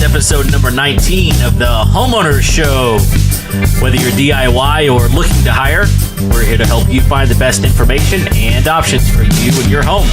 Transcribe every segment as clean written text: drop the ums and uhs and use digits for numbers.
episode number 19 of the Homeowners Show. Whether you're DIY or looking to hire, we're here to help you find the best information and options for you and your home.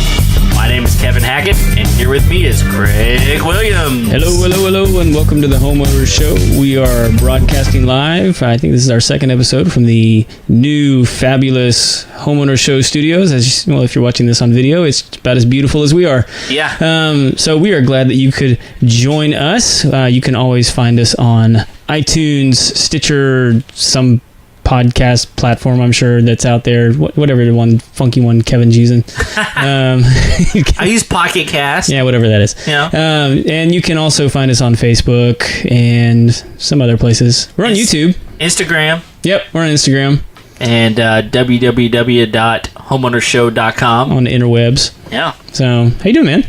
My name is Kevin Hackett, and here with me is Craig Williams. Hello, and welcome to the Homeowners Show. We are broadcasting live. I think this is our second episode from the new, fabulous Homeowners Show studios. As well, if you're watching this on video, it's about as beautiful as we are. Yeah. So we are glad that you could join us. You can always find us on iTunes, Stitcher, some podcast platform, I'm sure, that's out there. Whatever the one funky one Kevin's using. I use Pocket Cast. Yeah, whatever that is. Yeah. And you can also find us on Facebook and some other places. We're on YouTube. Instagram. Yep, we're on Instagram. And www.homeownershow.com. On the interwebs. Yeah. So, how you doing, man?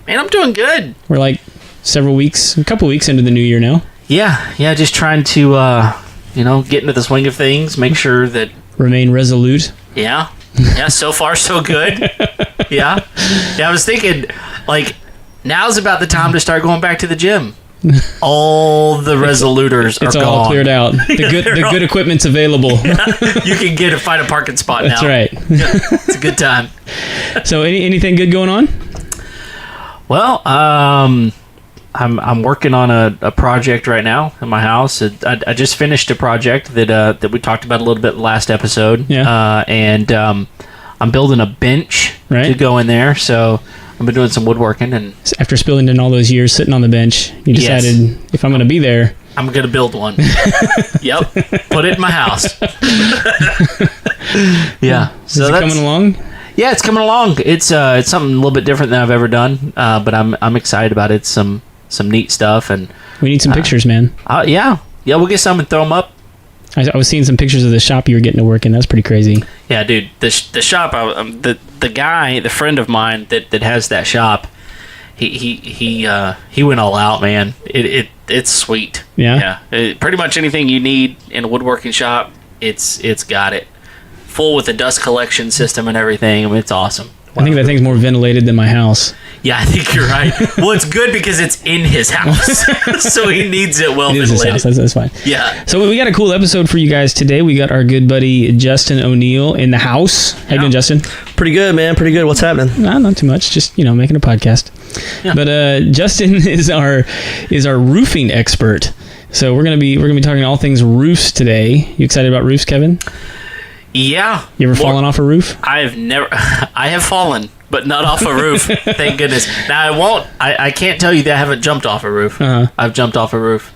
Man, I'm doing good. We're like a couple weeks into the new year now. Yeah, just trying to, get into the swing of things, make sure that... Remain resolute. Yeah, so far so good. Yeah, I was thinking, now's about the time to start going back to the gym. All the resoluters are gone. It's all cleared out. The good equipment's available. You can find a parking spot now. That's right. It's a good time. So, anything good going on? Well, I'm working on a project right now in my house. I just finished a project that we talked about a little bit last episode. Yeah. And I'm building a bench to go in there. So I've been doing some woodworking. And after spending all those years sitting on the bench, you decided, if I'm going to be there, I'm going to build one. Yep. Put it in my house. Yeah. So that's coming along? Yeah, it's coming along. It's something a little bit different than I've ever done. But I'm excited about it. It's some neat stuff, and we need some pictures, man. Yeah, we'll get some and throw them up. I was seeing some pictures of the shop you were getting to work in. That's pretty crazy. Yeah, dude, the shop. The guy, the friend of mine that has that shop, he went all out, man. It's sweet. Yeah. Pretty much anything you need in a woodworking shop, it's got it. Full with the dust collection system and everything. I mean, it's awesome. Wow. I think that thing's more ventilated than my house. Yeah, I think you're right. Well, it's good because it's in his house, so he needs it well ventilated. His house. That's fine. Yeah. So we got a cool episode for you guys today. We got our good buddy Justin O'Neill in the house. How you doing, Justin? Pretty good, man. Pretty good. What's happening? Not too much. Just making a podcast. Yeah. But Justin is our roofing expert. So we're gonna be talking all things roofs today. You excited about roofs, Kevin? Yeah. You ever fallen off a roof? I have fallen, but not off a roof. Thank goodness. Now I can't tell you that I haven't jumped off a roof. Uh-huh. I've jumped off a roof.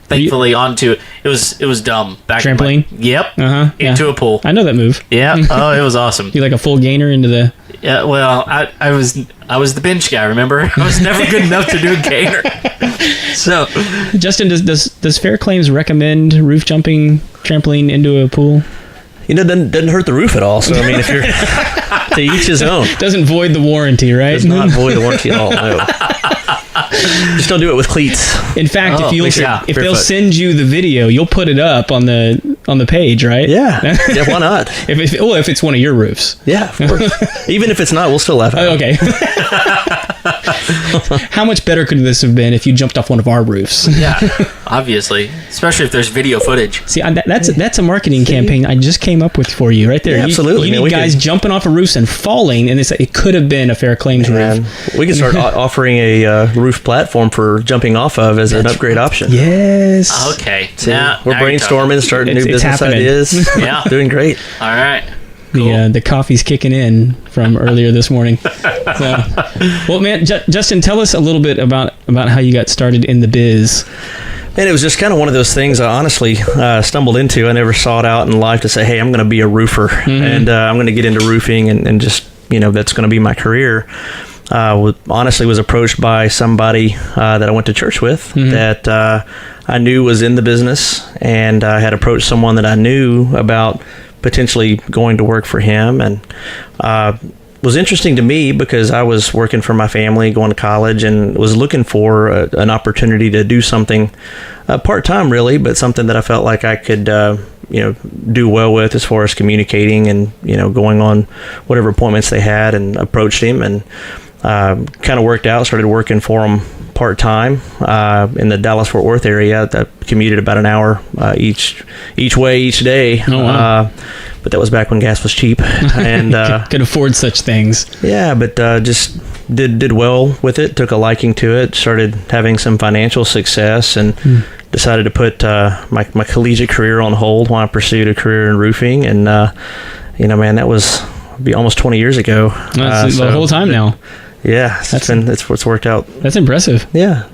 Thankfully onto it. It was dumb. Trampoline? Yep. Into a pool. I know that move. Yeah. Oh, it was awesome. You like a full gainer into the... Yeah, well, I was the bench guy, remember? I was never good enough to do a gainer. So, Justin, does Fair Claims recommend roof jumping trampoline into a pool? Doesn't hurt the roof at all. So, I mean, if you're to each his own. Doesn't void the warranty, right? Does not void the warranty at all, no. Just don't do it with cleats. In fact, if they'll send you the video, you'll put it up on the page, right? Yeah. Yeah, why not? if it's one of your roofs. Yeah, of course. Even if it's not, we'll still laugh at it. Okay. How much better could this have been if you jumped off one of our roofs? Yeah, obviously. Especially if there's video footage. See, that's a marketing campaign I just came up with for you right there. Yeah, absolutely. You need guys jumping off of roofs and falling, and it could have been a Fair Claims roof. We can start offering a roof platform for jumping off of as an upgrade option. Yes. Okay. So we're brainstorming, starting new business ideas. Yeah. Doing great. All right. Cool. The coffee's kicking in from earlier this morning. So, well, man, Justin, tell us a little bit about how you got started in the biz. And it was just kind of one of those things I honestly stumbled into. I never sought out in life to say, hey, I'm going to be a roofer, and I'm going to get into roofing and just, that's going to be my career. Honestly was approached by somebody that I went to church with that I knew was in the business, and I had approached someone that I knew about potentially going to work for him, and was interesting to me because I was working for my family, going to college, and was looking for an opportunity to do something part-time really, but something that I felt like I could do well with as far as communicating and going on whatever appointments they had, and approached him and kind of worked out. Started working for them part-time in the Dallas-Fort Worth area. I commuted about an hour each way each day. Oh, wow. But that was back when gas was cheap, and could afford such things. yeah, but just did well with it. Took a liking to it. Started having some financial success, and decided to put my collegiate career on hold while I pursued a career in roofing. And man, that was almost 20 years ago. That's the whole time now. Yeah, it's worked out. That's impressive. Yeah.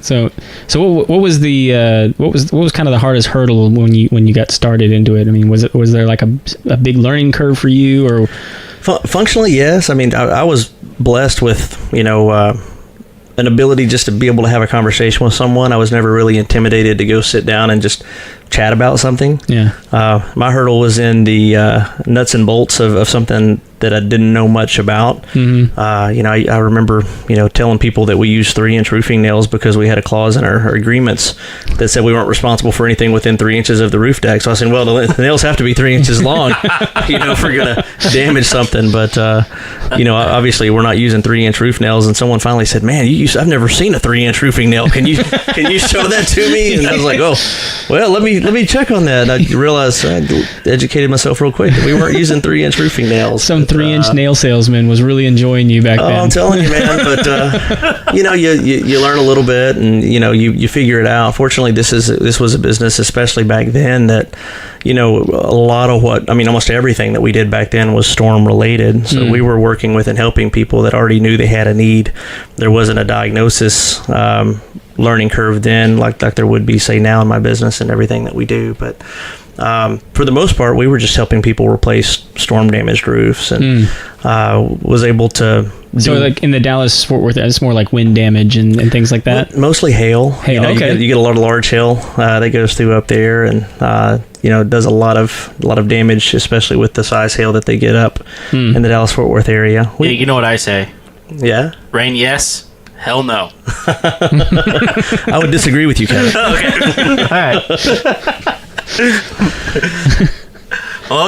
So what was the what was kind of the hardest hurdle when you got started into it? I mean, was there like a big learning curve for you, or? Functionally, yes. I mean, I was blessed with an ability just to be able to have a conversation with someone. I was never really intimidated to go sit down and just chat about something. Yeah. My hurdle was in the nuts and bolts of something that I didn't know much about. Mm-hmm. I remember, telling people that we used 3-inch roofing nails because we had a clause in our agreements that said we weren't responsible for anything within 3 inches of the roof deck. So I said, well, the nails have to be 3 inches long, if we're going to damage something. But, obviously we're not using 3-inch roof nails. And someone finally said, man, I've never seen a 3-inch roofing nail. Can you show that to me? And I was like, oh, well, let me check on that. And I realized I educated myself real quick that we weren't using 3-inch roofing nails. Some 3-inch nail salesman was really enjoying you back then. I'm telling you, man. But you learn a little bit, and you figure it out. Fortunately, this was a business, especially back then, that a lot of almost everything that we did back then was storm related. So we were working with and helping people that already knew they had a need. There wasn't a diagnosis learning curve then, like there would be, say, now in my business and everything that we do. But for the most part, we were just helping people replace storm damaged roofs, and was able to. So, like in the Dallas-Fort Worth, it's more like wind damage and things like that. Mostly hail. Hail, okay. You get a lot of large hail that goes through up there, and it does a lot of damage, especially with the size hail that they get up in the Dallas-Fort Worth area. You know what I say? Yeah. Rain, yes. Hell no. I would disagree with you, Kevin. Okay. All right.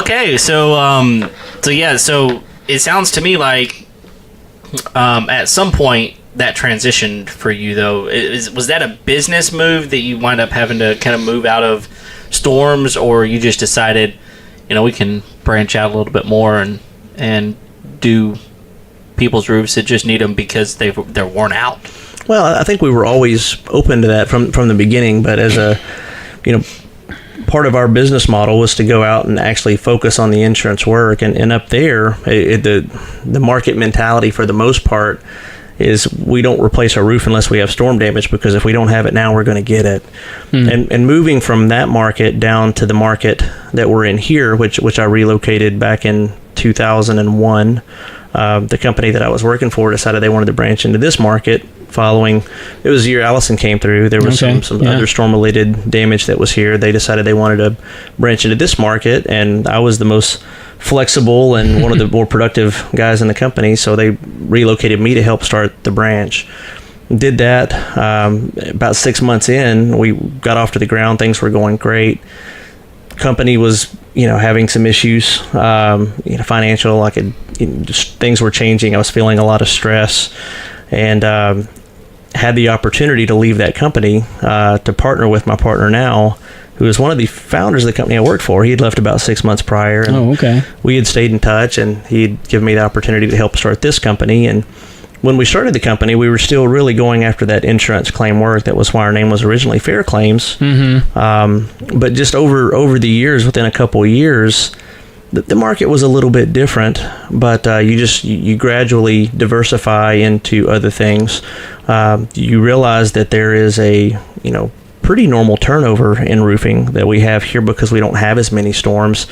Okay, so it sounds to me like at some point that transitioned for you, though. Was that a business move that you wind up having to kind of move out of storms, or you just decided, we can branch out a little bit more and do people's roofs that just need them because they're worn out? Well, I think we were always open to that from the beginning, but as a part of our business model was to go out and actually focus on the insurance work, and up there the market mentality for the most part is we don't replace our roof unless we have storm damage, because if we don't have it now, we're going to get it. And moving from that market down to the market that we're in here, which I relocated back in 2001, the company that I was working for decided they wanted to branch into this market. Following, it was the year Allison came through. There was some other storm-related damage that was here. They decided they wanted to branch into this market, and I was the most flexible and one of the more productive guys in the company, so they relocated me to help start the branch. Did that. About 6 months in, we got off to the ground. Things were going great. Company was, having some issues, financial. Things were changing. I was feeling a lot of stress, and had the opportunity to leave that company to partner with my partner now, who is one of the founders of the company I worked for. He had left about 6 months prior. And we had stayed in touch, and he'd given me the opportunity to help start this company. And when we started the company, we were still really going after that insurance claim work. That was why our name was originally Fair Claims. But just over the years, within a couple of years, the market was a little bit different, but you gradually diversify into other things. You realize that there is a pretty normal turnover in roofing that we have here because we don't have as many storms,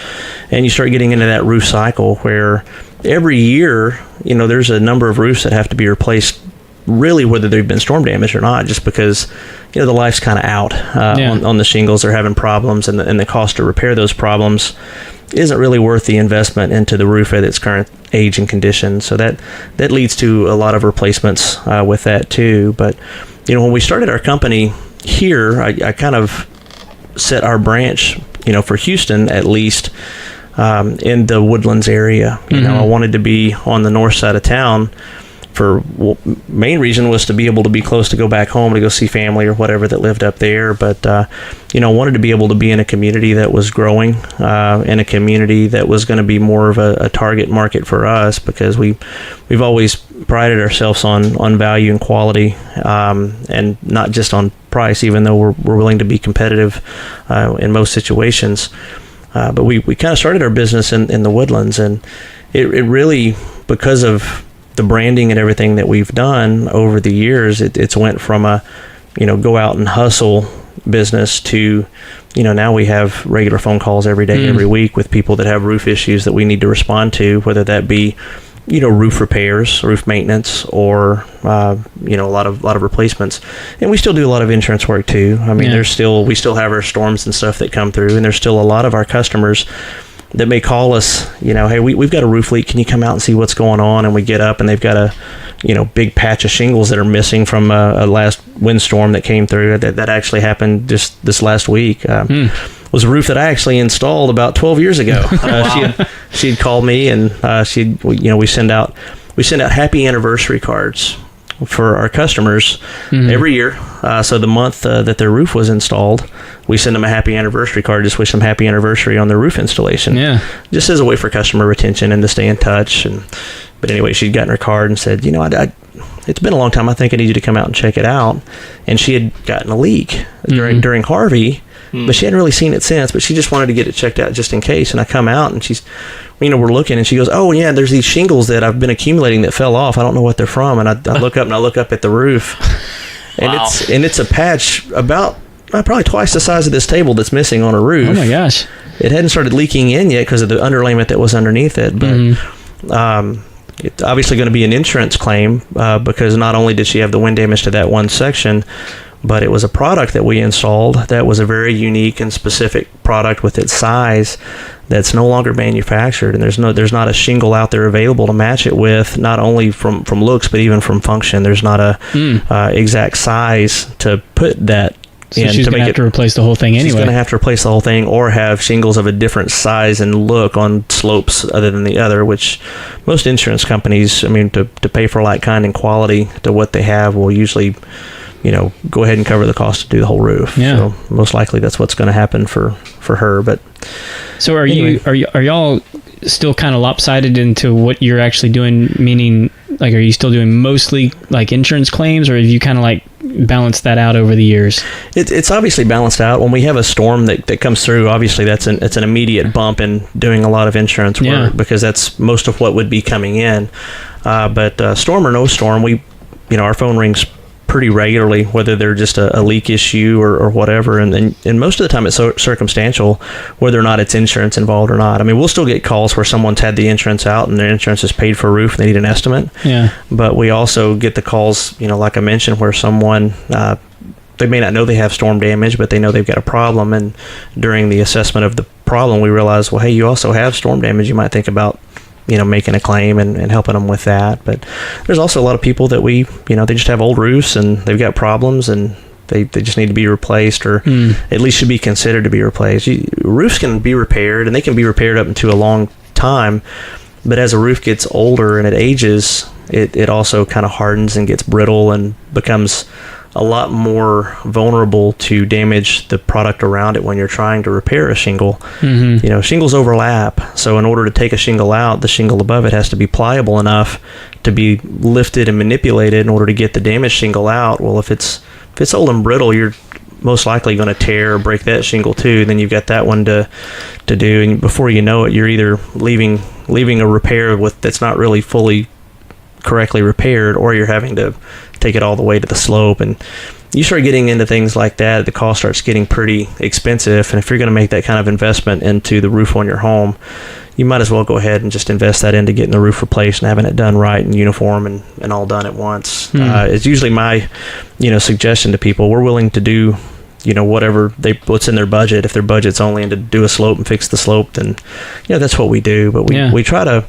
and you start getting into that roof cycle where every year there's a number of roofs that have to be replaced, really whether they've been storm damaged or not, just because the life's kind of out on the shingles. They're having problems, and the cost to repair those problems isn't really worth the investment into the roof at its current age and condition. So that leads to a lot of replacements with that too. But when we started our company here, I kind of set our branch for Houston at least in the Woodlands area. I wanted to be on the north side of town main reason was to be able to be close to go back home to go see family or whatever that lived up there. But wanted to be able to be in a community that was growing, in a community that was going to be more of a target market for us, because we've always prided ourselves on value and quality, and not just on price, even though we're willing to be competitive in most situations. But we kind of started our business in the Woodlands, and it really, because of the branding and everything that we've done over the years, it's went from a go out and hustle business to now we have regular phone calls every day, every week, with people that have roof issues that we need to respond to, whether that be roof repairs, roof maintenance, or a lot of replacements. And we still do a lot of insurance work too. I mean, we still have our storms and stuff that come through, and there's still a lot of our customers that may call us, hey, we've got a roof leak. Can you come out and see what's going on? And we get up and they've got a big patch of shingles that are missing from a last windstorm that came through. That actually happened just this last week. Was a roof that I actually installed about 12 years ago. She'd called me, and we send out happy anniversary cards for our customers every year. So the month that their roof was installed, we send them a happy anniversary card, just wish them happy anniversary on their roof installation. Yeah. Just as a way for customer retention and to stay in touch. But anyway, she'd gotten her card and said, it's been a long time. I think I need you to come out and check it out. And she had gotten a leak during Harvey, but she hadn't really seen it since, but she just wanted to get it checked out just in case. And I come out and she's, we're looking, and she goes, oh yeah, there's these shingles that I've been accumulating that fell off. I don't know what they're from. And I look up at the roof, and Wow. it's a patch about probably twice the size of this table that's missing on a roof. Oh my gosh. It hadn't started leaking in yet because of the underlayment that was underneath it. But it's obviously going to be an insurance claim, because not only did she have the wind damage to that one section, but it was a product that we installed that was a very unique and specific product with its size that's no longer manufactured, and there's not a shingle out there available to match it with, not only from looks but even from function. There's not a exact size to put that So in she's to going to make have to replace the whole thing anyway. She's going to have to replace the whole thing, or have shingles of a different size and look on slopes other than the other, which most insurance companies, to pay for like, kind, and quality to what they have, will usually go ahead and cover the cost to do the whole roof. Yeah. So most likely that's what's going to happen for her. But so are anyway. are y'all still kind of lopsided into what you're actually doing? Meaning, like, are you still doing mostly like insurance claims, or have you kind of like balanced that out over the years? It's obviously balanced out. When we have a storm that comes through, obviously it's an immediate bump in doing a lot of insurance work, because that's most of what would be coming in. But storm or no storm, our phone rings pretty regularly, whether they're just a leak issue or whatever, and most of the time it's circumstantial, whether or not it's insurance involved or not. We'll still get calls where someone's had the insurance out and their insurance is paid for a roof and they need an estimate. Yeah. But we also get the calls, like I mentioned, where someone they may not know they have storm damage, but they know they've got a problem, and during the assessment of the problem, we realize, well, hey, you also have storm damage. You might think about making a claim and helping them with that. But there's also a lot of people that they just have old roofs and they've got problems, and they just need to be replaced, or at least should be considered to be replaced. Roofs can be repaired, and they can be repaired up into a long time, but as a roof gets older and it ages, it also kind of hardens and gets brittle and becomes a lot more vulnerable to damage the product around it when you're trying to repair a shingle. Shingles overlap, so in order to take a shingle out, the shingle above it has to be pliable enough to be lifted and manipulated in order to get the damaged shingle out. Well, if it's old and brittle, you're most likely going to tear or break that shingle too. Then you've got that one to do, and before you know it, you're either leaving a repair that's not really fully correctly repaired, or you're having to take it all the way to the slope. And you start getting into things like that, the cost starts getting pretty expensive. And if you're going to make that kind of investment into the roof on your home, you might as well go ahead and just invest that into getting the roof replaced and having it done right and uniform and all done at once. It's usually my suggestion to people. We're willing to do whatever what's in their budget. If their budget's only to do a slope and fix the slope, then that's what we do. But we try to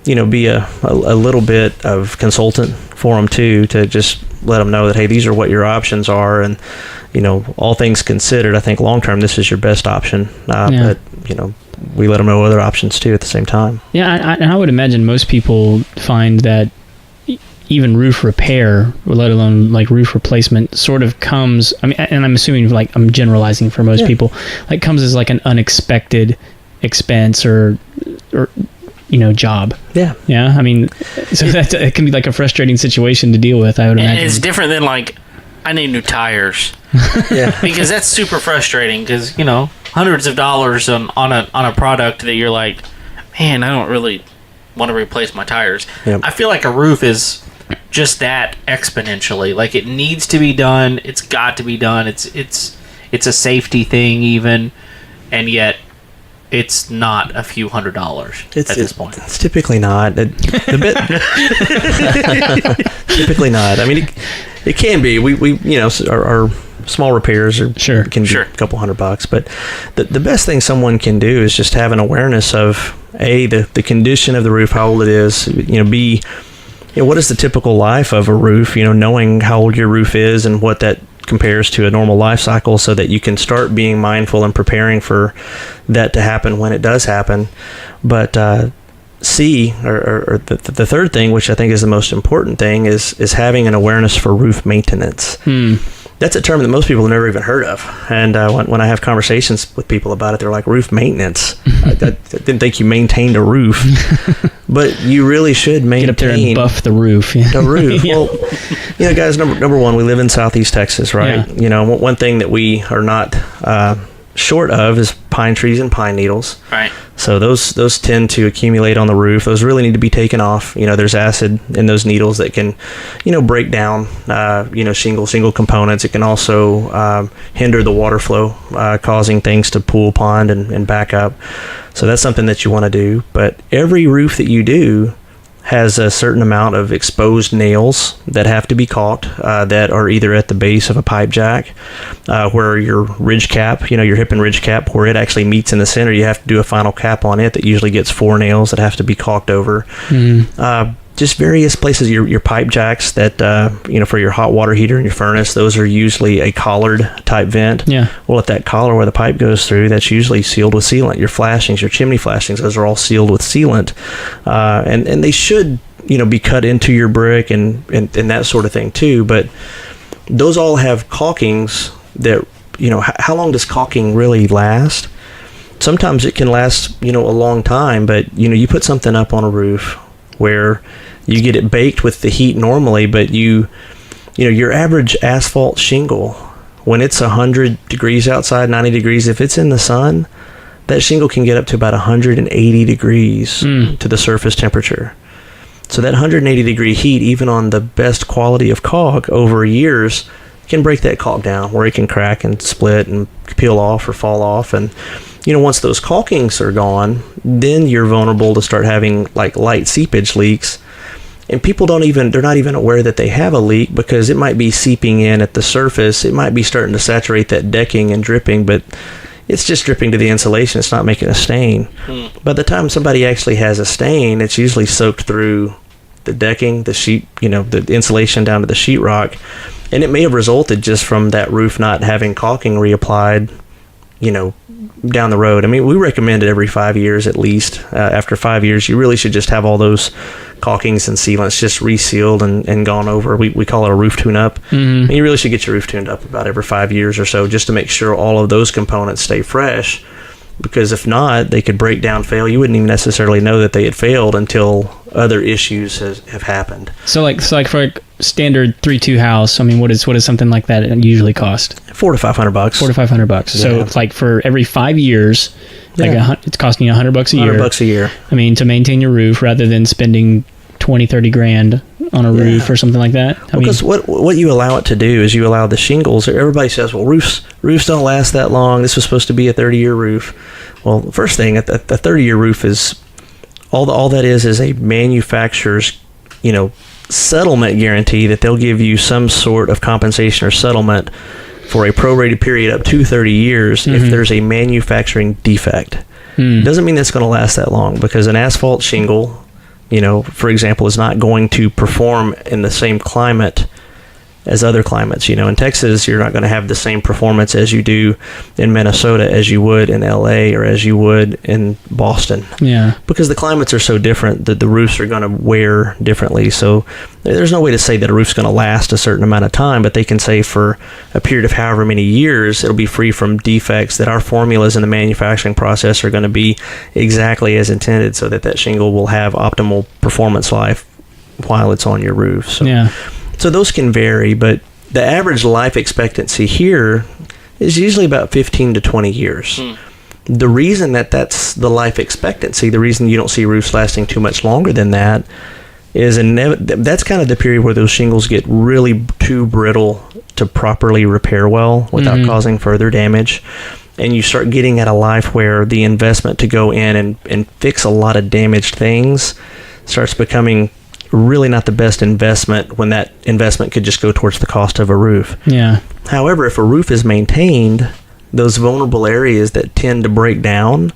be a little bit of consultant for them too, to just let them know that, hey, these are what your options are, and all things considered, I think long term this is your best option. But we let them know other options too at the same time. Yeah, I would imagine most people find that even roof repair, let alone like roof replacement, sort of comes, I mean, and I'm assuming, like, I'm generalizing for most people, like comes as like an unexpected expense or job. Yeah. I mean, so that it can be like a frustrating situation to deal with, I would imagine. It's different than like, I need new tires. Because that's super frustrating, because hundreds of dollars on a product that you're like, man, I don't really want to replace my tires. I feel like a roof is just that exponentially. Like, it needs to be done. It's got to be done. It's a safety thing even, and yet it's not a few $100s at this point. It's typically not. Typically not. I mean, it can be. We our small repairs can be a couple $100, but the best thing someone can do is just have an awareness of the condition of the roof, how old it is, b, what is the typical life of a roof, knowing how old your roof is and what that compares to a normal life cycle, so that you can start being mindful and preparing for that to happen when it does happen. But C, or the third thing, which I think is the most important thing, is having an awareness for roof maintenance. That's a term that most people have never even heard of. And when I have conversations with people about it, they're like, roof maintenance? I didn't think you maintained a roof. But you really should maintain... Get up there and buff the roof. The roof. Well, guys, number one, we live in Southeast Texas, right? Yeah. One thing that we are not short of is pine trees and pine needles. Right. So those tend to accumulate on the roof. Those really need to be taken off. There's acid in those needles that can, break down, shingle components. It can also hinder the water flow, causing things to pool, pond, and back up. So that's something that you want to do. But every roof that you do has a certain amount of exposed nails that have to be caulked, that are either at the base of a pipe jack, where your ridge cap, your hip and ridge cap, where it actually meets in the center, you have to do a final cap on it that usually gets 4 nails that have to be caulked over. Just various places, your pipe jacks that, for your hot water heater and your furnace, those are usually a collared type vent. Yeah. Well, at that collar where the pipe goes through, that's usually sealed with sealant. Your flashings, your chimney flashings, those are all sealed with sealant. And they should, be cut into your brick and that sort of thing too. But those all have caulkings that, how long does caulking really last? Sometimes it can last, a long time, but, you put something up on a roof where you get it baked with the heat normally, but your average asphalt shingle, when it's 100 degrees outside, 90 degrees, if it's in the sun, that shingle can get up to about 180 degrees to the surface temperature. So that 180 degree heat, even on the best quality of caulk over years, can break that caulk down where it can crack and split and peel off or fall off. And once those caulkings are gone, then you're vulnerable to start having like light seepage leaks. And people they're not even aware that they have a leak, because it might be seeping in at the surface. It might be starting to saturate that decking and dripping, but it's just dripping to the insulation. It's not making a stain. By the time somebody actually has a stain, it's usually soaked through the decking, the sheet, the insulation down to the sheetrock. And it may have resulted just from that roof not having caulking reapplied, down the road. I mean, we recommend it every 5 years at least. After 5 years, you really should just have all those caulkings and sealants just resealed and gone over. We call it a roof tune-up. And you really should get your roof tuned up about every 5 years or so, just to make sure all of those components stay fresh. Because if not, they could break down, fail. You wouldn't even necessarily know that they had failed until other issues have happened. So like for a standard 3-2 house, I mean, what is something like that usually cost? $400 to $500. $400 to $500. So it's like for every 5 years, it's costing you $100 a year. $100 a year. I mean, to maintain your roof, rather than spending 20-30 grand on a roof or something like that. Because what you allow it to do is you allow the shingles. Everybody says, well, roofs don't last that long. This was supposed to be a 30-year roof. Well, the first thing, a 30-year roof is all that is a manufacturer's, settlement guarantee that they'll give you some sort of compensation or settlement for a prorated period up to 30 years if there's a manufacturing defect. Doesn't mean that's going to last that long, because an asphalt shingle, for example, is not going to perform in the same climate as other climates. In Texas, you're not going to have the same performance as you do in Minnesota as you would in LA or as you would in Boston. Yeah. Because the climates are so different that the roofs are going to wear differently. So there's no way to say that a roof's going to last a certain amount of time, but they can say for a period of however many years, it'll be free from defects, that our formulas in the manufacturing process are going to be exactly as intended so that shingle will have optimal performance life while it's on your roof. So those can vary, but the average life expectancy here is usually about 15 to 20 years. The reason that's the life expectancy, the reason you don't see roofs lasting too much longer than that, is that's kind of the period where those shingles get really too brittle to properly repair well without causing further damage. And you start getting at a life where the investment to go in and fix a lot of damaged things starts becoming really not the best investment, when that investment could just go towards the cost of a roof. Yeah. However, if a roof is maintained, those vulnerable areas that tend to break down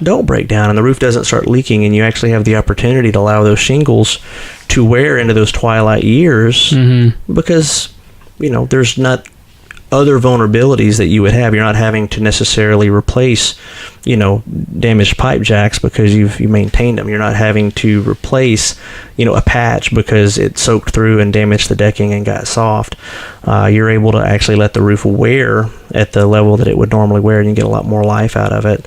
don't break down, and the roof doesn't start leaking, and you actually have the opportunity to allow those shingles to wear into those twilight years, because there's not other vulnerabilities that you would have. You're not having to necessarily replace damaged pipe jacks because you maintained them. You're not having to replace a patch because it soaked through and damaged the decking and got soft. You're able to actually let the roof wear at the level that it would normally wear, and you get a lot more life out of it.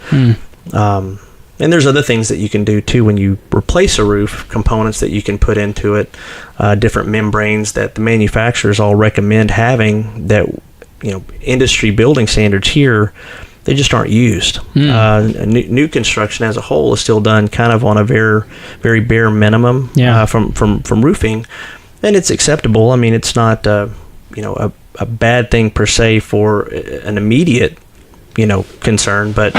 And there's other things that you can do too when you replace a roof, components that you can put into it, different membranes that the manufacturers all recommend having, that industry building standards here, they just aren't used. New construction as a whole is still done kind of on a very, very bare minimum from roofing, and it's acceptable. I mean, it's not a bad thing per se for an immediate concern, but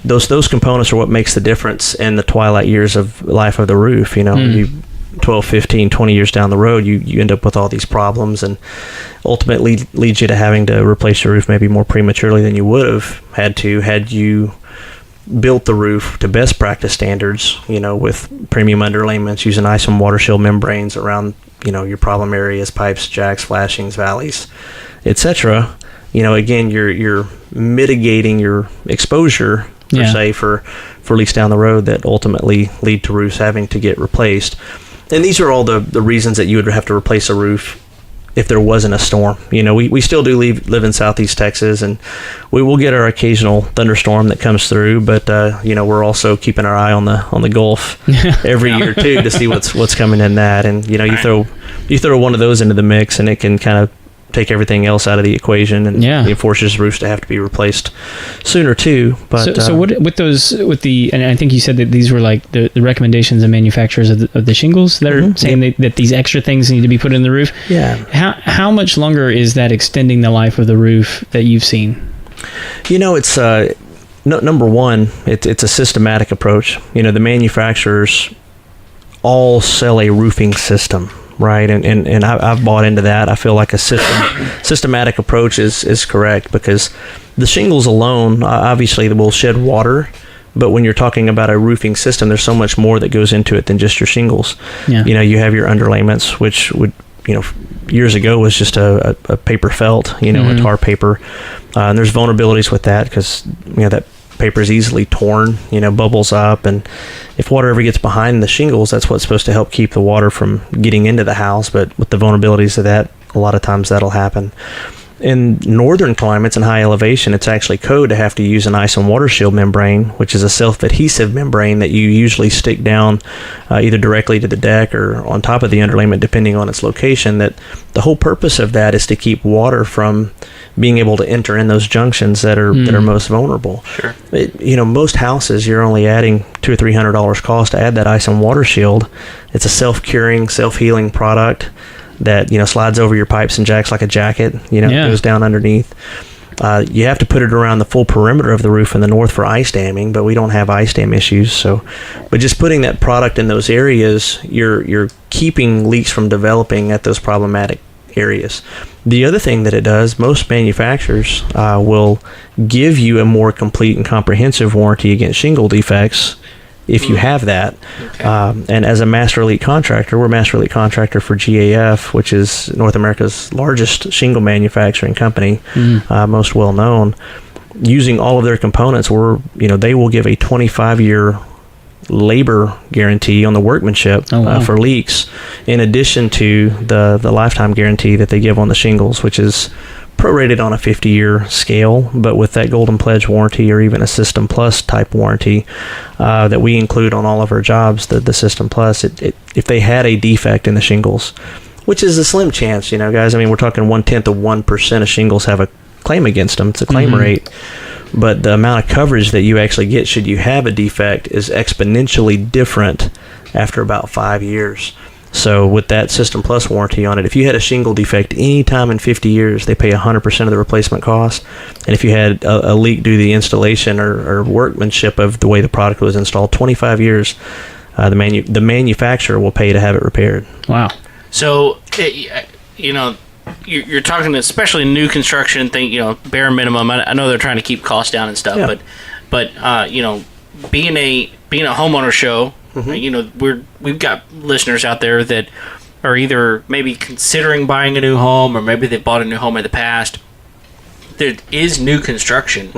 those components are what makes the difference in the twilight years of life of the roof. 12, 15, 20 years down the road, you end up with all these problems, and ultimately leads you to having to replace your roof maybe more prematurely than you would have had you built the roof to best practice standards, with premium underlayments, using ISOM water shield membranes around, your problem areas, pipes, jacks, flashings, valleys, etc. Again, you're mitigating your exposure per se for leaks down the road that ultimately lead to roofs having to get replaced. And these are all the reasons that you would have to replace a roof if there wasn't a storm. We still do live in Southeast Texas, and we will get our occasional thunderstorm that comes through, but we're also keeping our eye on the Gulf every year too, to see what's coming in that. And you throw one of those into the mix, and it can kind of take everything else out of the equation, and it forces roofs to have to be replaced sooner too. But so what with the and I think you said that these were like the recommendations of manufacturers of the shingles that are saying that these extra things need to be put in the roof. How much longer is that extending the life of the roof that you've seen? It's number one, it's a systematic approach. The manufacturers all sell a roofing system, right? And I've bought into that. I feel like a systematic approach is correct, because the shingles alone, obviously, will shed water, but when you're talking about a roofing system, there's so much more that goes into it than just your shingles. You have your underlayments, which would, years ago was just a paper felt, a tar paper, and there's vulnerabilities with that, because that paper is easily torn, bubbles up, and if water ever gets behind the shingles, that's what's supposed to help keep the water from getting into the house. But with the vulnerabilities of that, a lot of times that'll happen. In northern climates and high elevation, it's actually code to have to use an ISOM water shield membrane, which is a self-adhesive membrane that you usually stick down either directly to the deck or on top of the underlayment, depending on its location. That the whole purpose of that is to keep water from being able to enter in those junctions that are most vulnerable. Sure. Most houses, you're only adding $200 or $300 cost to add that ISOM water shield. It's a self-curing, self-healing product that slides over your pipes and jacks like a jacket. Goes down underneath. You have to put it around the full perimeter of the roof in the north for ice damming, but we don't have ice dam issues. But just putting that product in those areas, you're keeping leaks from developing at those problematic areas. The other thing that it does, most manufacturers will give you a more complete and comprehensive warranty against shingle defects if you have that. Okay. And as a Master Elite contractor, we're Master Elite contractor for GAF, which is North America's largest shingle manufacturing company, most well known. Using all of their components, they will give a 25-year labor guarantee on the workmanship for leaks, in addition to the lifetime guarantee that they give on the shingles, which is prorated on a 50-year scale, but with that Golden Pledge warranty or even a System Plus type warranty that we include on all of our jobs, the System Plus, if they had a defect in the shingles, which is a slim chance, guys. I mean, we're talking 0.1% of shingles have a claim against them. It's a claim rate. But the amount of coverage that you actually get should you have a defect is exponentially different after about 5 years. So with that System Plus warranty on it, if you had a shingle defect any time in 50 years, they pay 100% of the replacement cost. And if you had a leak due to the installation or workmanship of the way the product was installed, 25 years, the manufacturer will pay to have it repaired. Wow. So, you're talking, especially new construction thing, bare minimum. I know they're trying to keep costs down and stuff, but being a homeowner show, we've got listeners out there that are either maybe considering buying a new home, or maybe they bought a new home in the past. There is new construction.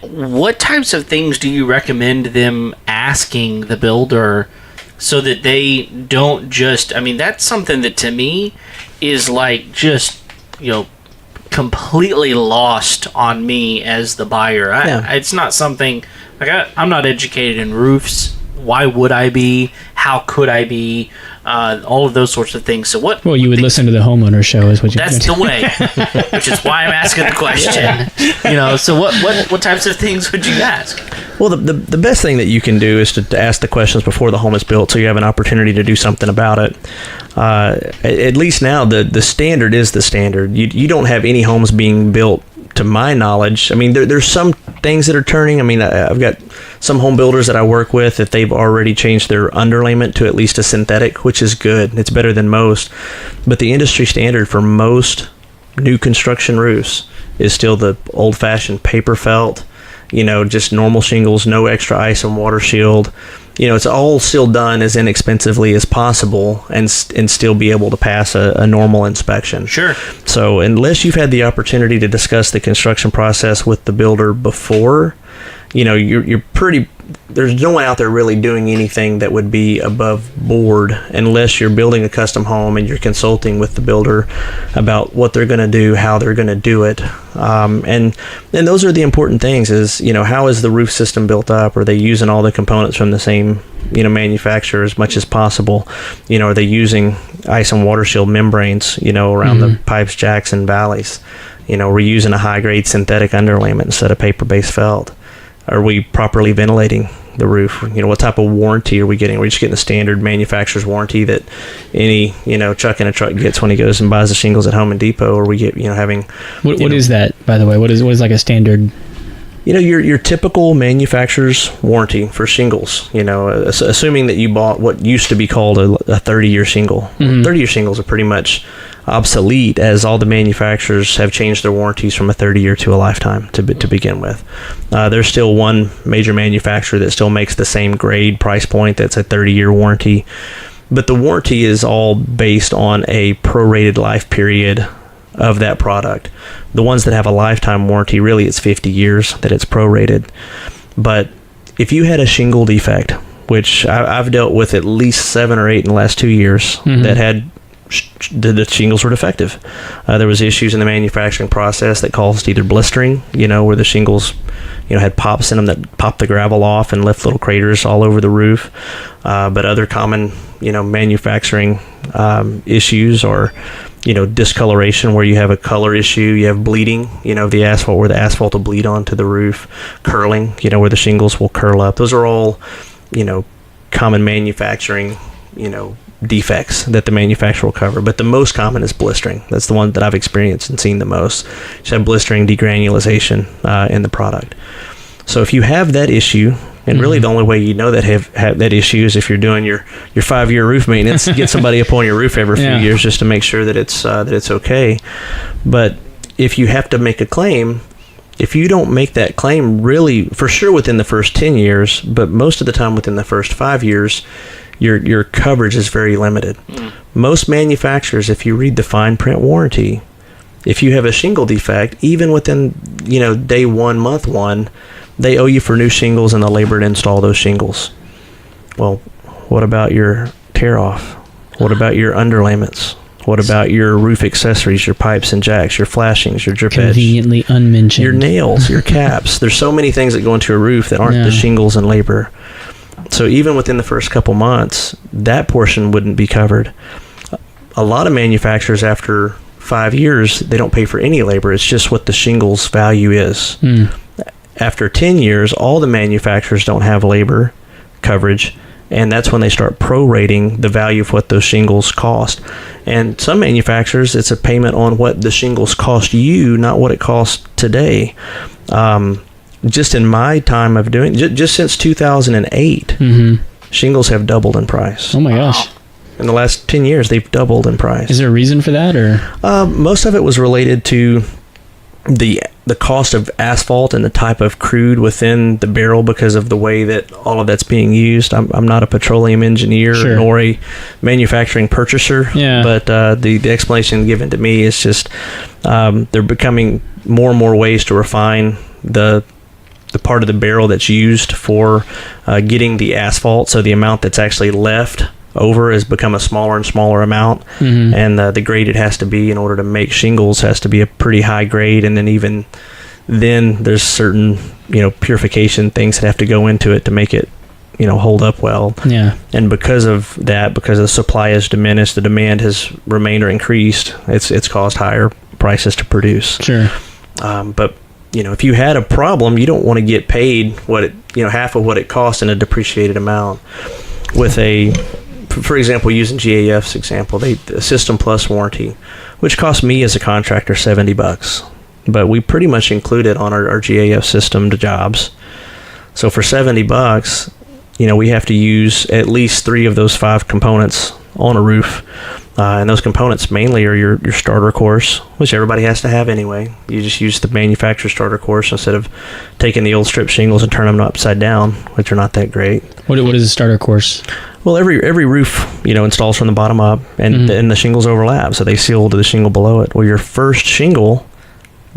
What types of things do you recommend them asking the builder so that they don't just, that's something that to me is like just, completely lost on me as the buyer. It's not something, I'm not educated in roofs. Why would I be? How could I be? All of those sorts of things. So what? Well, you would listen to the homeowner show, is what you. That's the way, which is why I'm asking the question. So what types of things would you ask? Well, the best thing that you can do is to ask the questions before the home is built, so you have an opportunity to do something about it. At least now, the standard is the standard. You don't have any homes being built, to my knowledge. There's some things that are turning. I've got some home builders that I work with that they've already changed their underlayment to at least a synthetic, which is good. It's better than most. But the industry standard for most new construction roofs is still the old-fashioned paper felt, just normal shingles, no extra ice and water shield. It's all still done as inexpensively as possible and still be able to pass a normal inspection. Sure. So unless you've had the opportunity to discuss the construction process with the builder before, you're pretty, there's no one out there really doing anything that would be above board unless you're building a custom home and you're consulting with the builder about what they're going to do, how they're going to do it. And those are the important things is, how is the roof system built up? Are they using all the components from the same, manufacturer as much as possible? Are they using ice and water shield membranes, around the pipes, jacks, and valleys? We're using a high-grade synthetic underlayment instead of paper-based felt. Are we properly ventilating the roof? What type of warranty are we getting? Are we just getting the standard manufacturer's warranty that any, Chuck in a truck gets when he goes and buys the shingles at Home and Depot? Or we get, having... What is that, by the way? What is like a standard... your typical manufacturer's warranty for shingles, assuming that you bought what used to be called a 30-year shingle. 30-year shingles are pretty much obsolete, as all the manufacturers have changed their warranties from a 30-year to a lifetime to begin with. There's still one major manufacturer that still makes the same grade price point that's a 30-year warranty, but the warranty is all based on a prorated life period of that product. The ones that have a lifetime warranty, really it's 50 years that it's prorated. But if you had a shingle defect, which I've dealt with at least 7 or 8 in the last 2 years, that had the shingles were defective. There was issues in the manufacturing process that caused either blistering, where the shingles, had pops in them that popped the gravel off and left little craters all over the roof. But other common, manufacturing issues or, discoloration, where you have a color issue, you have bleeding, the asphalt, where the asphalt will bleed onto the roof, curling, where the shingles will curl up. Those are all, common manufacturing, defects that the manufacturer will cover. But the most common is blistering. That's the one that I've experienced and seen the most. Just have blistering, degranulation in the product. So if you have that issue, and really the only way you know that have that issue is if you're doing your 5-year roof maintenance, get somebody up on your roof every few years just to make sure that it's okay. But if you have to make a claim, if you don't make that claim, really, for sure within the first 10 years, but most of the time within the first 5 years, your coverage is very limited. Most manufacturers, if you read the fine print warranty, if you have a shingle defect, even within, day one, month one, they owe you for new shingles and the labor to install those shingles. Well, what about your tear off? What about your underlayments? What about your roof accessories, your pipes and jacks, your flashings, your drip edge? Conveniently unmentioned. Your nails, your caps. There's so many things that go into a roof that aren't the shingles and labor. So even within the first couple months, that portion wouldn't be covered. A lot of manufacturers, after 5 years, they don't pay for any labor. It's just what the shingles value is. After 10 years, all the manufacturers don't have labor coverage, and that's when they start prorating the value of what those shingles cost. And some manufacturers, it's a payment on what the shingles cost you, not what it costs today. Just in my time of doing, just since 2008, shingles have doubled in price. Oh my gosh. In the last 10 years, they've doubled in price. Is there a reason for that, or? Most of it was related to the cost of asphalt and the type of crude within the barrel because of the way that all of that's being used. I'm not a petroleum engineer nor a manufacturing purchaser, but the explanation given to me is just they're becoming more and more ways to refine the part of the barrel that's used for getting the asphalt, so the amount that's actually left over has become a smaller and smaller amount, and the grade it has to be in order to make shingles has to be a pretty high grade, and then even then there's certain purification things that have to go into it to make it hold up well. And because of that, because the supply has diminished, the demand has remained or increased, it's caused higher prices to produce. But if you had a problem, you don't want to get paid half of what it costs in a depreciated amount. With for example, using GAF's example, the System Plus warranty, which cost me as a contractor $70, but we pretty much include it on our GAF system to jobs. So for $70, we have to use at least 3 of those 5 components on a roof. And those components mainly are your starter course, which everybody has to have anyway. You just use the manufacturer starter course instead of taking the old strip shingles and turning them upside down, which are not that great. What is a starter course? Well, every roof, installs from the bottom up, and the shingles overlap, so they seal to the shingle below it. Well, your first shingle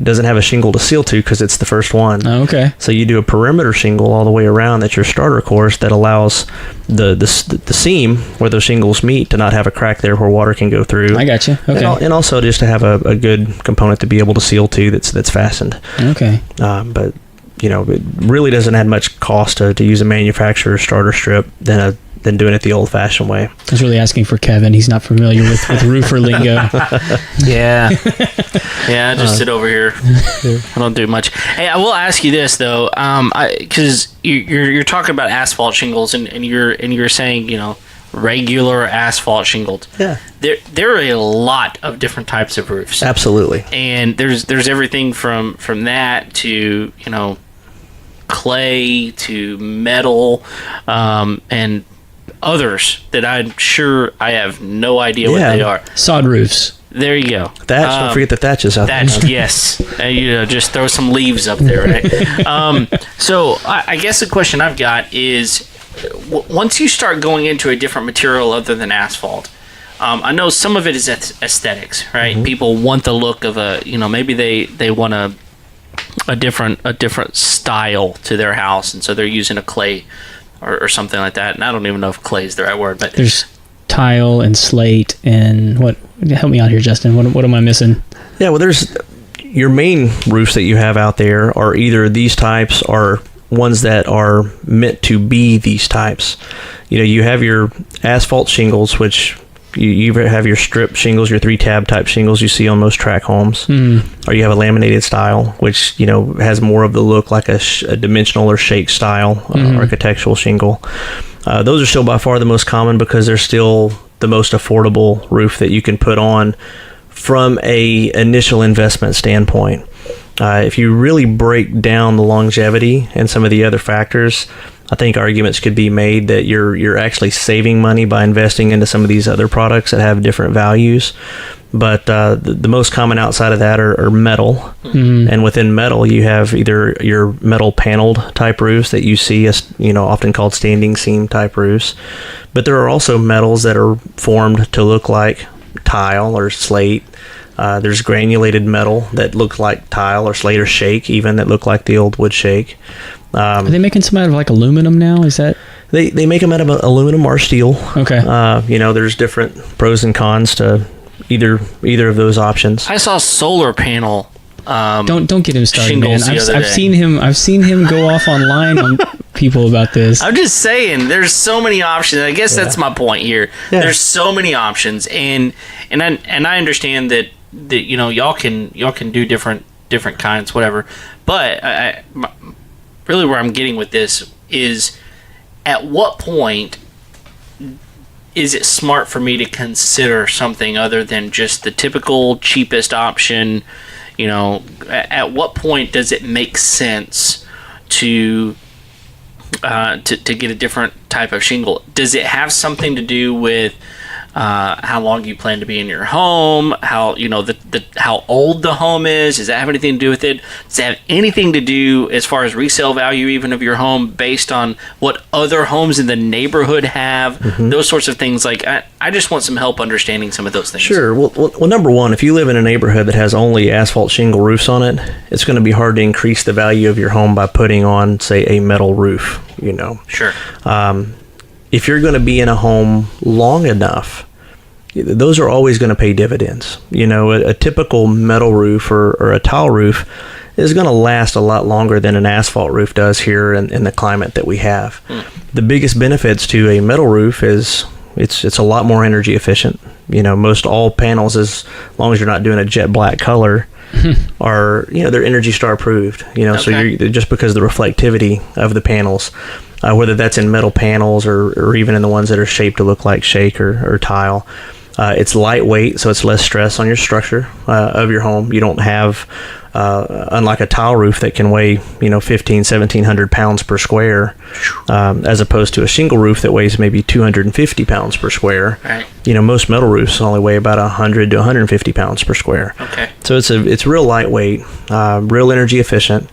doesn't have a shingle to seal to because it's the first one. Oh, okay. So you do a perimeter shingle all the way around. That's your starter course that allows the seam where those shingles meet to not have a crack there where water can go through. I got you. Okay. And also just to have a good component to be able to seal to that's fastened. Okay. But it really doesn't add much cost to use a manufacturer's starter strip than doing it the old-fashioned way. I was really asking for Kevin. He's not familiar with roofer lingo. Yeah, I just sit over here. I don't do much. Hey, I will ask you this though, because you're talking about asphalt shingles, and you're saying regular asphalt shingled. Yeah, there are a lot of different types of roofs. Absolutely, and there's everything from that to clay to metal, and others that I'm sure I have no idea what they are. Sod roofs. There you go. Thatch. Don't forget the thatches out there. Yes. Just throw some leaves up there, right? So I guess the question I've got is, once you start going into a different material other than asphalt, I know some of it is aesthetics, right? People want the look of maybe they want a different style to their house, and so they're using a clay or something like that. And I don't even know if clay is the right word, but there's tile and slate and what? Help me out here, Justin. What am I missing? Yeah, well, there's your main roofs that you have out there are either these types or ones that are meant to be these types. You have your asphalt shingles, which you have your strip shingles, your 3-tab type shingles you see on most track homes, or you have a laminated style, which has more of the look like a dimensional or shake style architectural shingle. Those are still by far the most common because they're still the most affordable roof that you can put on from a initial investment standpoint. If you really break down the longevity and some of the other factors, I think arguments could be made that you're actually saving money by investing into some of these other products that have different values. But the most common outside of that are metal. Mm-hmm. And within metal, you have either your metal paneled type roofs that you see as, often called standing seam type roofs. But there are also metals that are formed to look like tile or slate. There's granulated metal that look like tile or slate or shake, even that look like the old wood shake. Are they making some out of like aluminum now? Is that... They make them out of aluminum or steel. Okay. There's different pros and cons to either of those options. I saw solar panel. Don't get him started, man. I've seen him go off online on people about this. I'm just saying, there's so many options. I guess that's my point here. Yeah. There's so many options, and I understand that y'all can do different kinds, whatever. But really, where I'm getting with this is, at what point is it smart for me to consider something other than just the typical cheapest option? At what point does it make sense to get a different type of shingle? Does it have something to do with how long you plan to be in your home? How how old the home is? Does that have anything to do with it? Does it have anything to do as far as resale value even of your home based on what other homes in the neighborhood have? Mm-hmm. Those sorts of things. Like I just want some help understanding some of those things. Sure. Well, number one, if you live in a neighborhood that has only asphalt shingle roofs on it, it's going to be hard to increase the value of your home by putting on, say, a metal roof. Sure. If you're going to be in a home long enough, those are always going to pay dividends. A typical metal roof or a tile roof is going to last a lot longer than an asphalt roof does here in the climate that we have. The biggest benefits to a metal roof is it's a lot more energy efficient. Most all panels, as long as you're not doing a jet black color, are they're Energy Star approved. Okay. So you're just because of the reflectivity of the panels. Whether that's in metal panels or even in the ones that are shaped to look like shake or tile. It's lightweight, so it's less stress on your structure of your home. You don't have, unlike a tile roof that can weigh, 1,700 pounds per square, as opposed to a shingle roof that weighs maybe 250 pounds per square. Right. Most metal roofs only weigh about 100 to 150 pounds per square. Okay. So it's real lightweight, real energy efficient.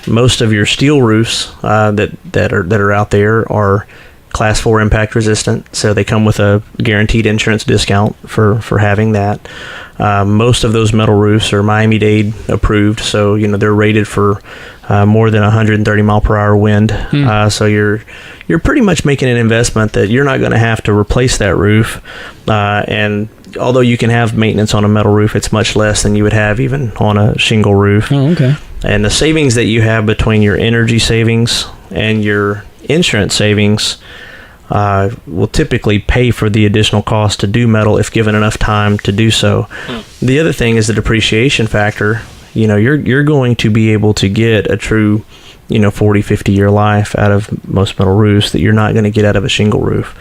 Most of your steel roofs that are out there are Class 4 impact resistant, so they come with a guaranteed insurance discount for having that. Most of those metal roofs are Miami-Dade approved, so they're rated for more than 130 mile per hour wind. So you're pretty much making an investment that you're not going to have to replace that roof. And although you can have maintenance on a metal roof, it's much less than you would have even on a shingle roof. Oh, okay. And the savings that you have between your energy savings and your insurance savings will typically pay for the additional cost to do metal if given enough time to do so. The other thing is the depreciation factor. You're going to be able to get a true 40, 50 year life out of most metal roofs that you're not going to get out of a shingle roof.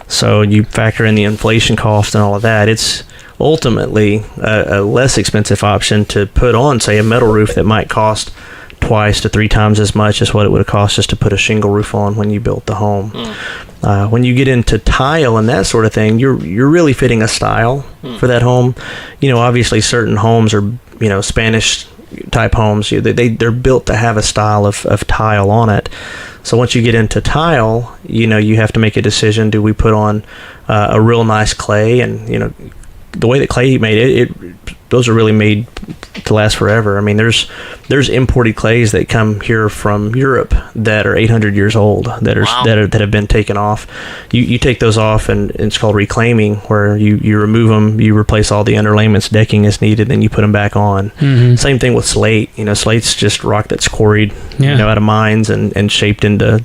So you factor in the inflation cost and all of that. It's ultimately a less expensive option to put on, say, a metal roof that might cost twice to three times as much as what it would have cost just to put a shingle roof on when you built the home. When you get into tile and that sort of thing, you're really fitting a style for that home. Obviously certain homes are, Spanish type homes. They're built to have a style of tile on it. So once you get into tile, you have to make a decision. Do we put on a real nice clay? And, the way that clay made it, those are really made to last forever. I mean, there's imported clays that come here from Europe that are 800 years old that have been taken off. You take those off, and it's called reclaiming, where you remove them, you replace all the underlayments, decking as needed, then you put them back on. Mm-hmm. Same thing with slate. Slate's just rock that's quarried, out of mines and shaped into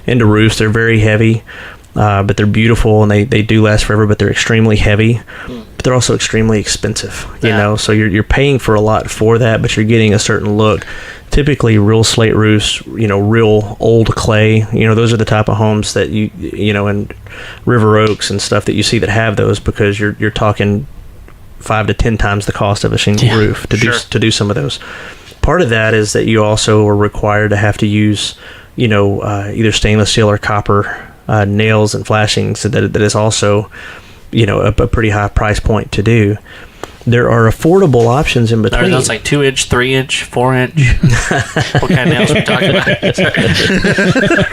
roofs. They're very heavy. But they're beautiful, and they do last forever, but they're extremely heavy. But they're also extremely expensive, so you're paying for a lot for that, but you're getting a certain look. Typically, real slate roofs, real old clay, those are the type of homes that in River Oaks and stuff that you see that have those, because you're talking 5 to 10 times the cost of a shingle roof to do some of those. Part of that is that you also are required to have to use either stainless steel or copper nails and flashings, that is also, a pretty high price point to do. There are affordable options in between. Are those like 2-inch, 3-inch, 4-inch? What kind of nails are we talking about?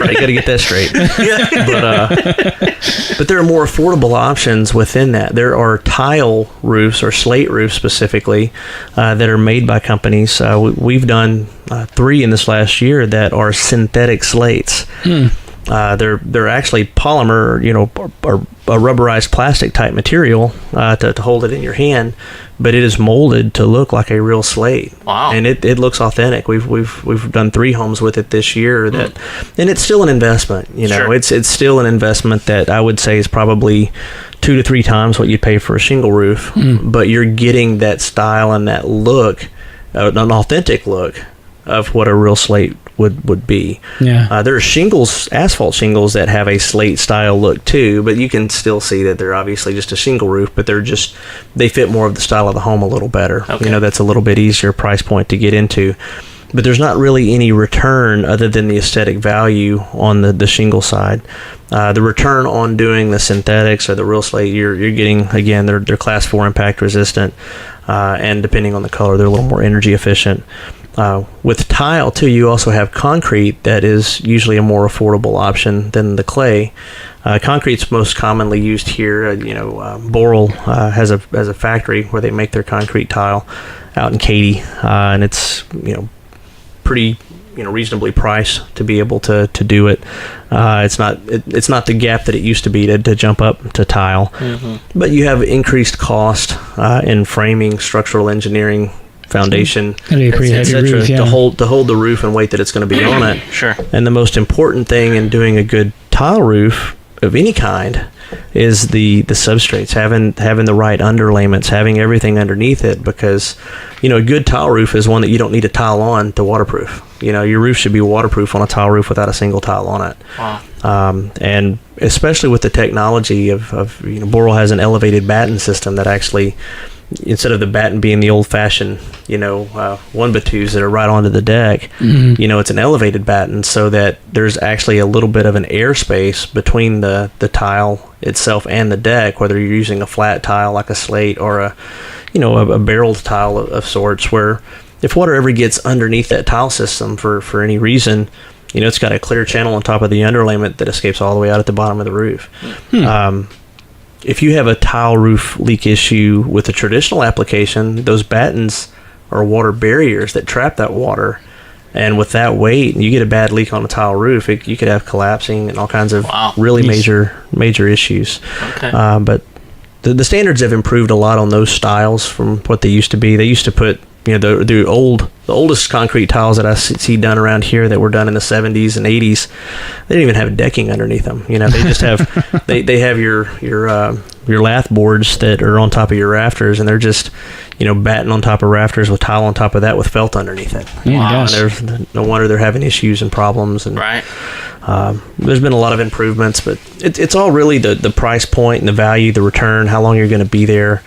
Right, you got to get that straight. But there are more affordable options within that. There are tile roofs or slate roofs specifically that are made by companies. We've done 3 in this last year that are synthetic slates. They're actually polymer, or a rubberized plastic type material to hold it in your hand, but it is molded to look like a real slate. Wow! And it looks authentic. We've done 3 homes with it this year. And it's still an investment. Sure. It's still an investment that I would say is probably 2 to 3 times what you pay for a shingle roof. But you're getting that style and that look, an authentic look of what a real slate would be. Yeah. There are shingles, asphalt shingles, that have a slate style look too, but you can still see that they're obviously just a shingle roof, but they fit more of the style of the home a little better. Okay. That's a little bit easier price point to get into. But there's not really any return other than the aesthetic value on the shingle side. The return on doing the synthetics or the real slate, you're getting, again, they're class 4 impact resistant, and depending on the color, they're a little more energy efficient. With tile too, you also have concrete that is usually a more affordable option than the clay. Concrete's most commonly used here. Boral has a factory where they make their concrete tile out in Katy, and it's pretty reasonably priced to be able to do it. It's not the gap that it used to be to jump up to tile, but you have increased cost in framing, structural engineering, foundation, That'd be a pretty heavy roof, yeah. to hold the roof and weight that it's going to be on it. Sure. And the most important thing in doing a good tile roof of any kind is the substrates, having the right underlayments, having everything underneath it, because a good tile roof is one that you don't need a tile on to waterproof. Your roof should be waterproof on a tile roof without a single tile on it. Wow. And especially with the technology of Boral has an elevated batten system that actually, instead of the batten being the old-fashioned, 1x2s that are right onto the deck, it's an elevated batten, so that there's actually a little bit of an airspace between the tile itself and the deck, whether you're using a flat tile like a slate or a barreled tile of sorts, where if water ever gets underneath that tile system for any reason, it's got a clear channel on top of the underlayment that escapes all the way out at the bottom of the roof. If you have a tile roof leak issue with a traditional application, those battens are water barriers that trap that water. And with that weight, you get a bad leak on a tile roof, you could have collapsing and all kinds of really major issues. Okay. But the standards have improved a lot on those styles from what they used to be. They used to put the oldest concrete tiles that I see done around here that were done in the 70s and 80s, they didn't even have decking underneath them. They just have they have your lath boards that are on top of your rafters, and they're just batten on top of rafters with tile on top of that with felt underneath it. Yeah, And no wonder they're having issues and problems. And Right. There's been a lot of improvements, but it's all really the price point and the value, the return, how long you're going to be there.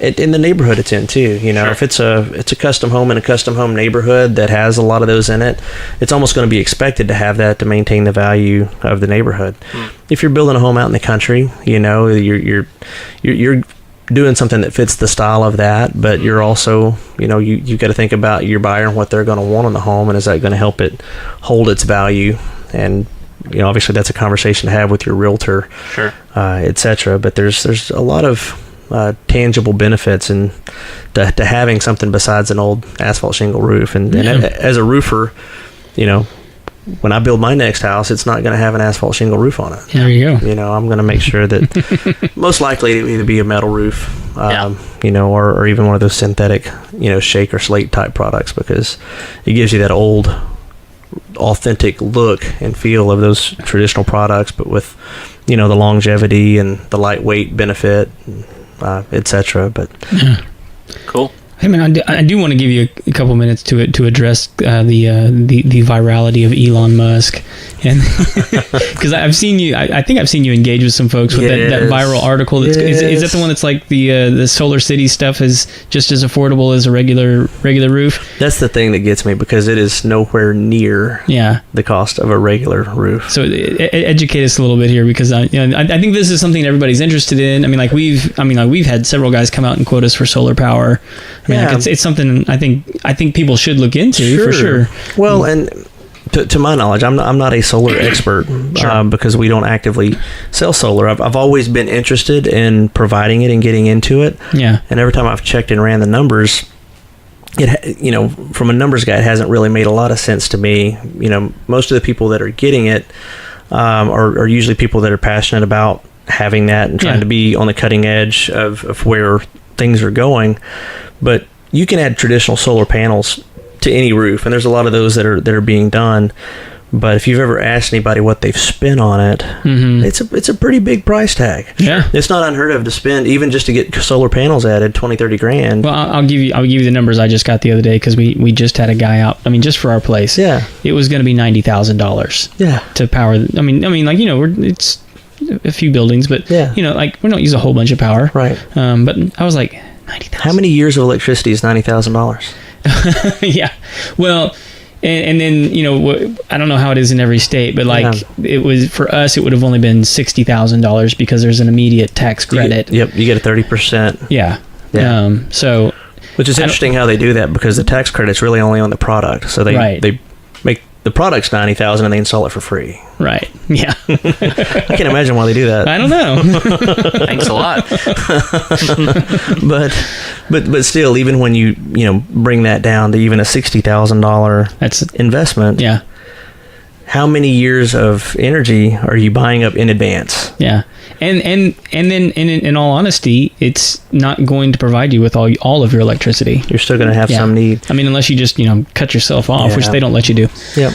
In the neighborhood it's in too. Sure. If it's a custom home in a custom home neighborhood that has a lot of those in it, it's almost going to be expected to have that to maintain the value of the neighborhood. If you're building a home out in the country, you're doing something that fits the style of that, but you're also, you've got to think about your buyer and what they're going to want on the home, and is that going to help it hold its value? And obviously that's a conversation to have with your realtor, Sure. etc. But there's a lot of tangible benefits to having something besides an old asphalt shingle roof. And as a roofer, when I build my next house, it's not going to have an asphalt shingle roof on it. There you go. I'm going to make sure that most likely it will either be a metal roof, or even one of those synthetic, shake or slate type products, because it gives you that old, authentic look and feel of those traditional products, but with, the longevity and the lightweight benefit, etc. But Cool. Hey man, I do want to give you a couple minutes to address the virality of Elon Musk, and because I've seen you, I think I've seen you engage with some folks with that viral article. Is that the one that's like the Solar City stuff is just as affordable as a regular roof? That's the thing that gets me, because it is nowhere near the cost of a regular roof. So educate us a little bit here, because I think this is something everybody's interested in. I mean, like we've had several guys come out and quote us for solar power. I mean, like it's something I think people should look into for sure. Well, and to my knowledge, I'm not a solar expert because we don't actively sell solar. I've always been interested in providing it and getting into it. Yeah. And every time I've checked and ran the numbers, from a numbers guy, it hasn't really made a lot of sense to me. Most of the people that are getting it are usually people that are passionate about having that and trying to be on the cutting edge of where things are going. But you can add traditional solar panels to any roof, and there's a lot of those that are being done. But if you've ever asked anybody what they've spent on it, it's a pretty big price tag. Yeah, it's not unheard of to spend, even just to get solar panels added, $20-30 grand. Well, I'll give you the numbers I just got the other day, because we just had a guy out. I mean, just for our place, it was going to be $90,000. Yeah, to power. I mean, like it's a few buildings, but like we don't use a whole bunch of power, right? But I was like, 90,000. How many years of electricity is $90,000? Yeah, well, and then I don't know how it is in every state, but like it was for us, it would have only been $60,000 because there's an immediate tax credit. You get a 30%. Yeah. So, which is interesting how they do that, because the tax credit's really only on the product, so they make the product's $90,000 and they install it for free. Right. Yeah. I can't imagine why they do that. I don't know. Thanks a lot. but still, even when you bring that down to even a $60,000 investment, how many years of energy are you buying up in advance? Yeah. And then in all honesty, it's not going to provide you with all of your electricity. You're still going to have some need. I mean, unless you just cut yourself off, which they don't let you do. Yeah.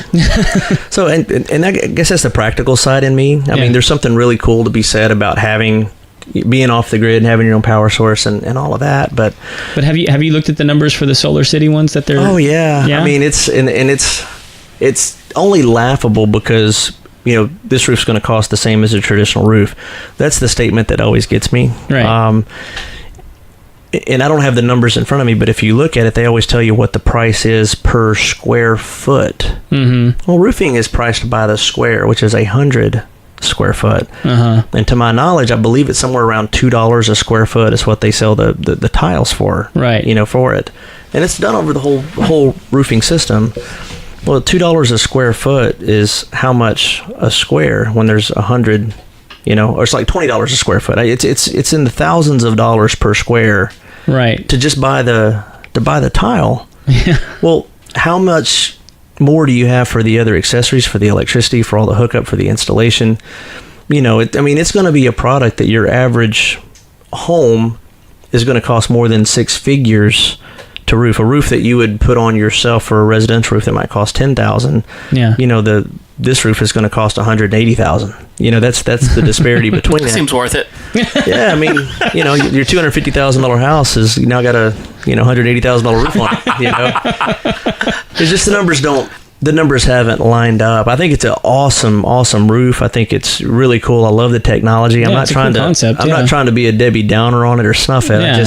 So and I guess that's the practical side in me. I mean, there's something really cool to be said about being off the grid and having your own power source and all of that. But have you looked at the numbers for the Solar City ones that they're? Oh yeah. I mean, it's only laughable because this roof's going to cost the same as a traditional roof. That's the statement that always gets me. Right. And I don't have the numbers in front of me, but if you look at it, they always tell you what the price is per square foot. Mm-hmm. Well, roofing is priced by the square, which is 100 square foot. Uh-huh. And to my knowledge, I believe it's somewhere around $2 a square foot is what they sell the tiles for. Right. For it. And it's done over the whole roofing system. Well, $2 a square foot is how much a square when there's 100, or it's like $20 a square foot. It's in the thousands of dollars per square, right? To just buy the tile. Yeah. Well, how much more do you have for the other accessories, for the electricity, for all the hookup, for the installation? It's going to be a product that your average home is going to cost more than six figures to roof. A roof that you would put on yourself for a residential roof that might cost $10,000. Yeah. This roof is going to cost $180,000. That's the disparity between that. Seems worth it. Yeah, I mean, your $250,000 house has now got a $180,000 roof on it. It's just the numbers haven't lined up. I think it's an awesome roof. I think it's really cool. I love the technology. I'm not trying to be a Debbie Downer on it or snuff it. Yeah.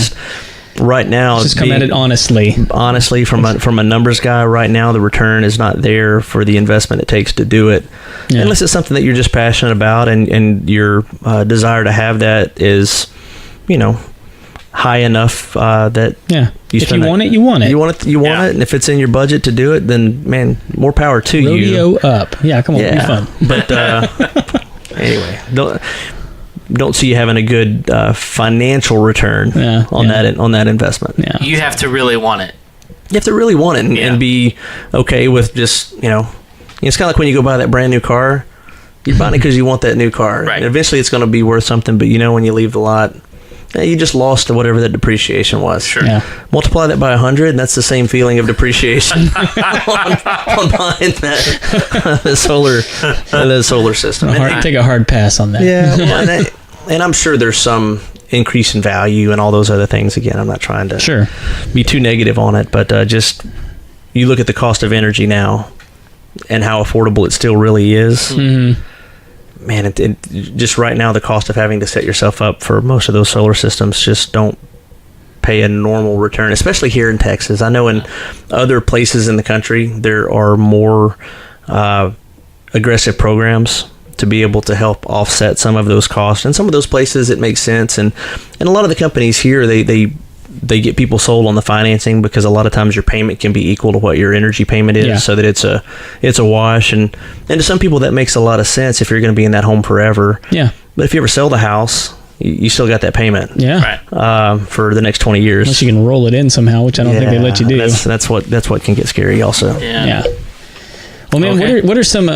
Right now, just come at it honestly. Honestly, from a numbers guy, right now the return is not there for the investment it takes to do it. Yeah. Unless it's something that you're just passionate about and your desire to have that is, high enough that if you want it, you want it. You want it, and if it's in your budget to do it, then man, more power to you. Rodeo up, come on, be fun. But anyway, don't see you having a good financial return on that investment. Yeah. You have to really want it. You have to really want it and be okay with just, it's kind of like when you go buy that brand new car, you're buying it because you want that new car. Right. And eventually it's going to be worth something, but when you leave the lot, you just lost to whatever that depreciation was. Sure. Yeah. Multiply that by 100, and that's the same feeling of depreciation on buying the solar system. Take a hard pass on that. Yeah. And I'm sure there's some increase in value and all those other things. Again, I'm not trying to Sure. be too negative on it, but just you look at the cost of energy now and how affordable it still really is. Man, it just right now, the cost of having to set yourself up for most of those solar systems just don't pay a normal return, especially here in Texas. I know in other places in the country, there are more aggressive programs to be able to help offset some of those costs. And some of those places, it makes sense. And a lot of the companies here, they get people sold on the financing, because a lot of times your payment can be equal to what your energy payment is, so that it's a wash. And to some people, that makes a lot of sense if you're going to be in that home forever. Yeah. But if you ever sell the house, you still got that payment. Yeah. Right. For the next 20 years. Unless you can roll it in somehow, which I don't think they let you do. That's what can get scary also. Yeah. Well, man, Okay. what are some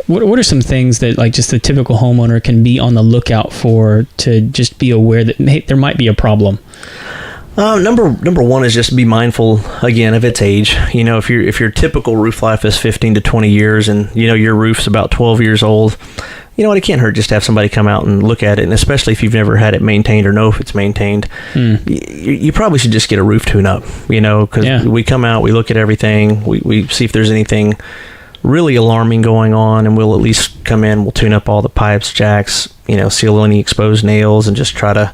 what are some things that, like, just the typical homeowner can be on the lookout for to just be aware that, hey, there might be a problem? Number one is just be mindful again of its age. You know, if your typical roof life is 15 to 20 years, and you know your roof's about 12 years old, you know what, it can't hurt just to have somebody come out and look at it. And especially if you've never had it maintained or know if it's maintained, you probably should just get a roof tune-up. You know, because we come out, we look at everything, we see if there's anything really alarming going on, and we'll at least come in, we'll tune up all the pipes, jacks, you know, seal any exposed nails, and just try to,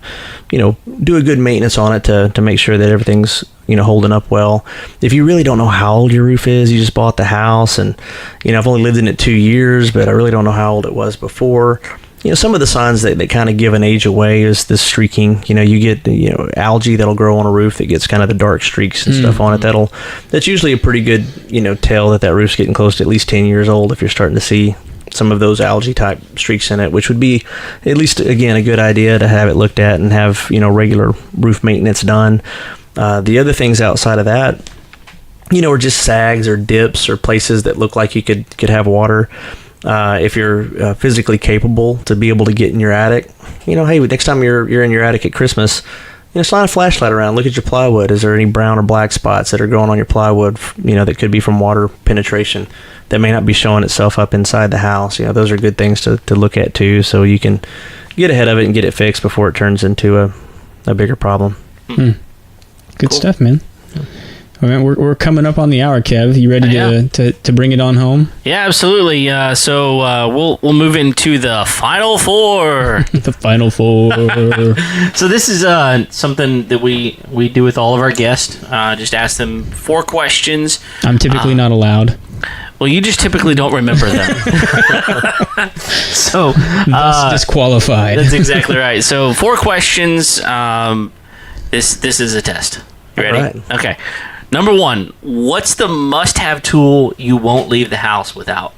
you know, do a good maintenance on it to make sure that everything's, you know, holding up well. If you really don't know how old your roof is, you just bought the house, and, you know, I've only lived in it 2 years, but I really don't know how old it was before. You know, some of the signs that kind of give an age away is this streaking. You know, you get, you know, algae that'll grow on a roof that gets kind of the dark streaks and stuff on it. That's usually a pretty good, you know, tell that roof's getting close to at least 10 years old if you're starting to see some of those algae type streaks in it, which would be at least, again, a good idea to have it looked at and have, you know, regular roof maintenance done. The other things outside of that, you know, are just sags or dips or places that look like you could have water. If you're physically capable to be able to get in your attic, you know, hey, next time you're in your attic at Christmas, you know, slide a flashlight around, look at your plywood. Is there any brown or black spots that are growing on your plywood, you know, that could be from water penetration that may not be showing itself up inside the house? You know, those are good things to look at too, so you can get ahead of it and get it fixed before it turns into a bigger problem. Good stuff, man. All right, we're coming up on the hour, Kev. You ready to bring it on home? Yeah, absolutely. So we'll move into the Final Four. The Final Four. So this is something that we do with all of our guests. Just ask them 4 questions. I'm typically not allowed. Well, you just typically don't remember them. So Thus disqualified. That's exactly right. So 4 questions. This is a test. You ready? All right. Okay. Number 1, what's the must-have tool you won't leave the house without?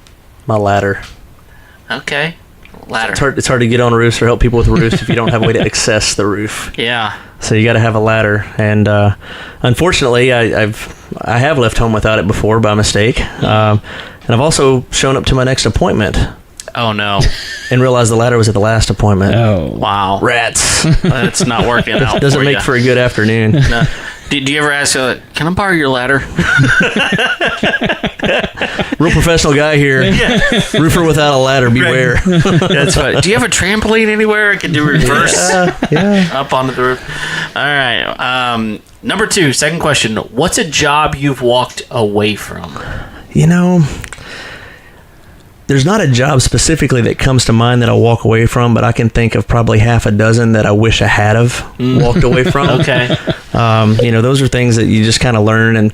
My ladder. Okay. Ladder. It's hard to get on roofs or help people with roofs if you don't have a way to access the roof. Yeah. So you got to have a ladder, and unfortunately, I have left home without it before by mistake, and I've also shown up to my next appointment. Oh no! And realized the ladder was at the last appointment. Oh, Wow. Rats! That's not working out. Doesn't for make ya. for a good afternoon. No. Do you ever ask, can I borrow your ladder? Real professional guy here. Roofer without a ladder, beware. That's right. Do you have a trampoline anywhere I can do reverse up onto the roof? All right. Number 2, second question. What's a job you've walked away from? You know, there's not a job specifically that comes to mind that I'll walk away from, but I can think of probably half a dozen that I wish I had have walked away from. Okay. You know, those are things that you just kind of learn, and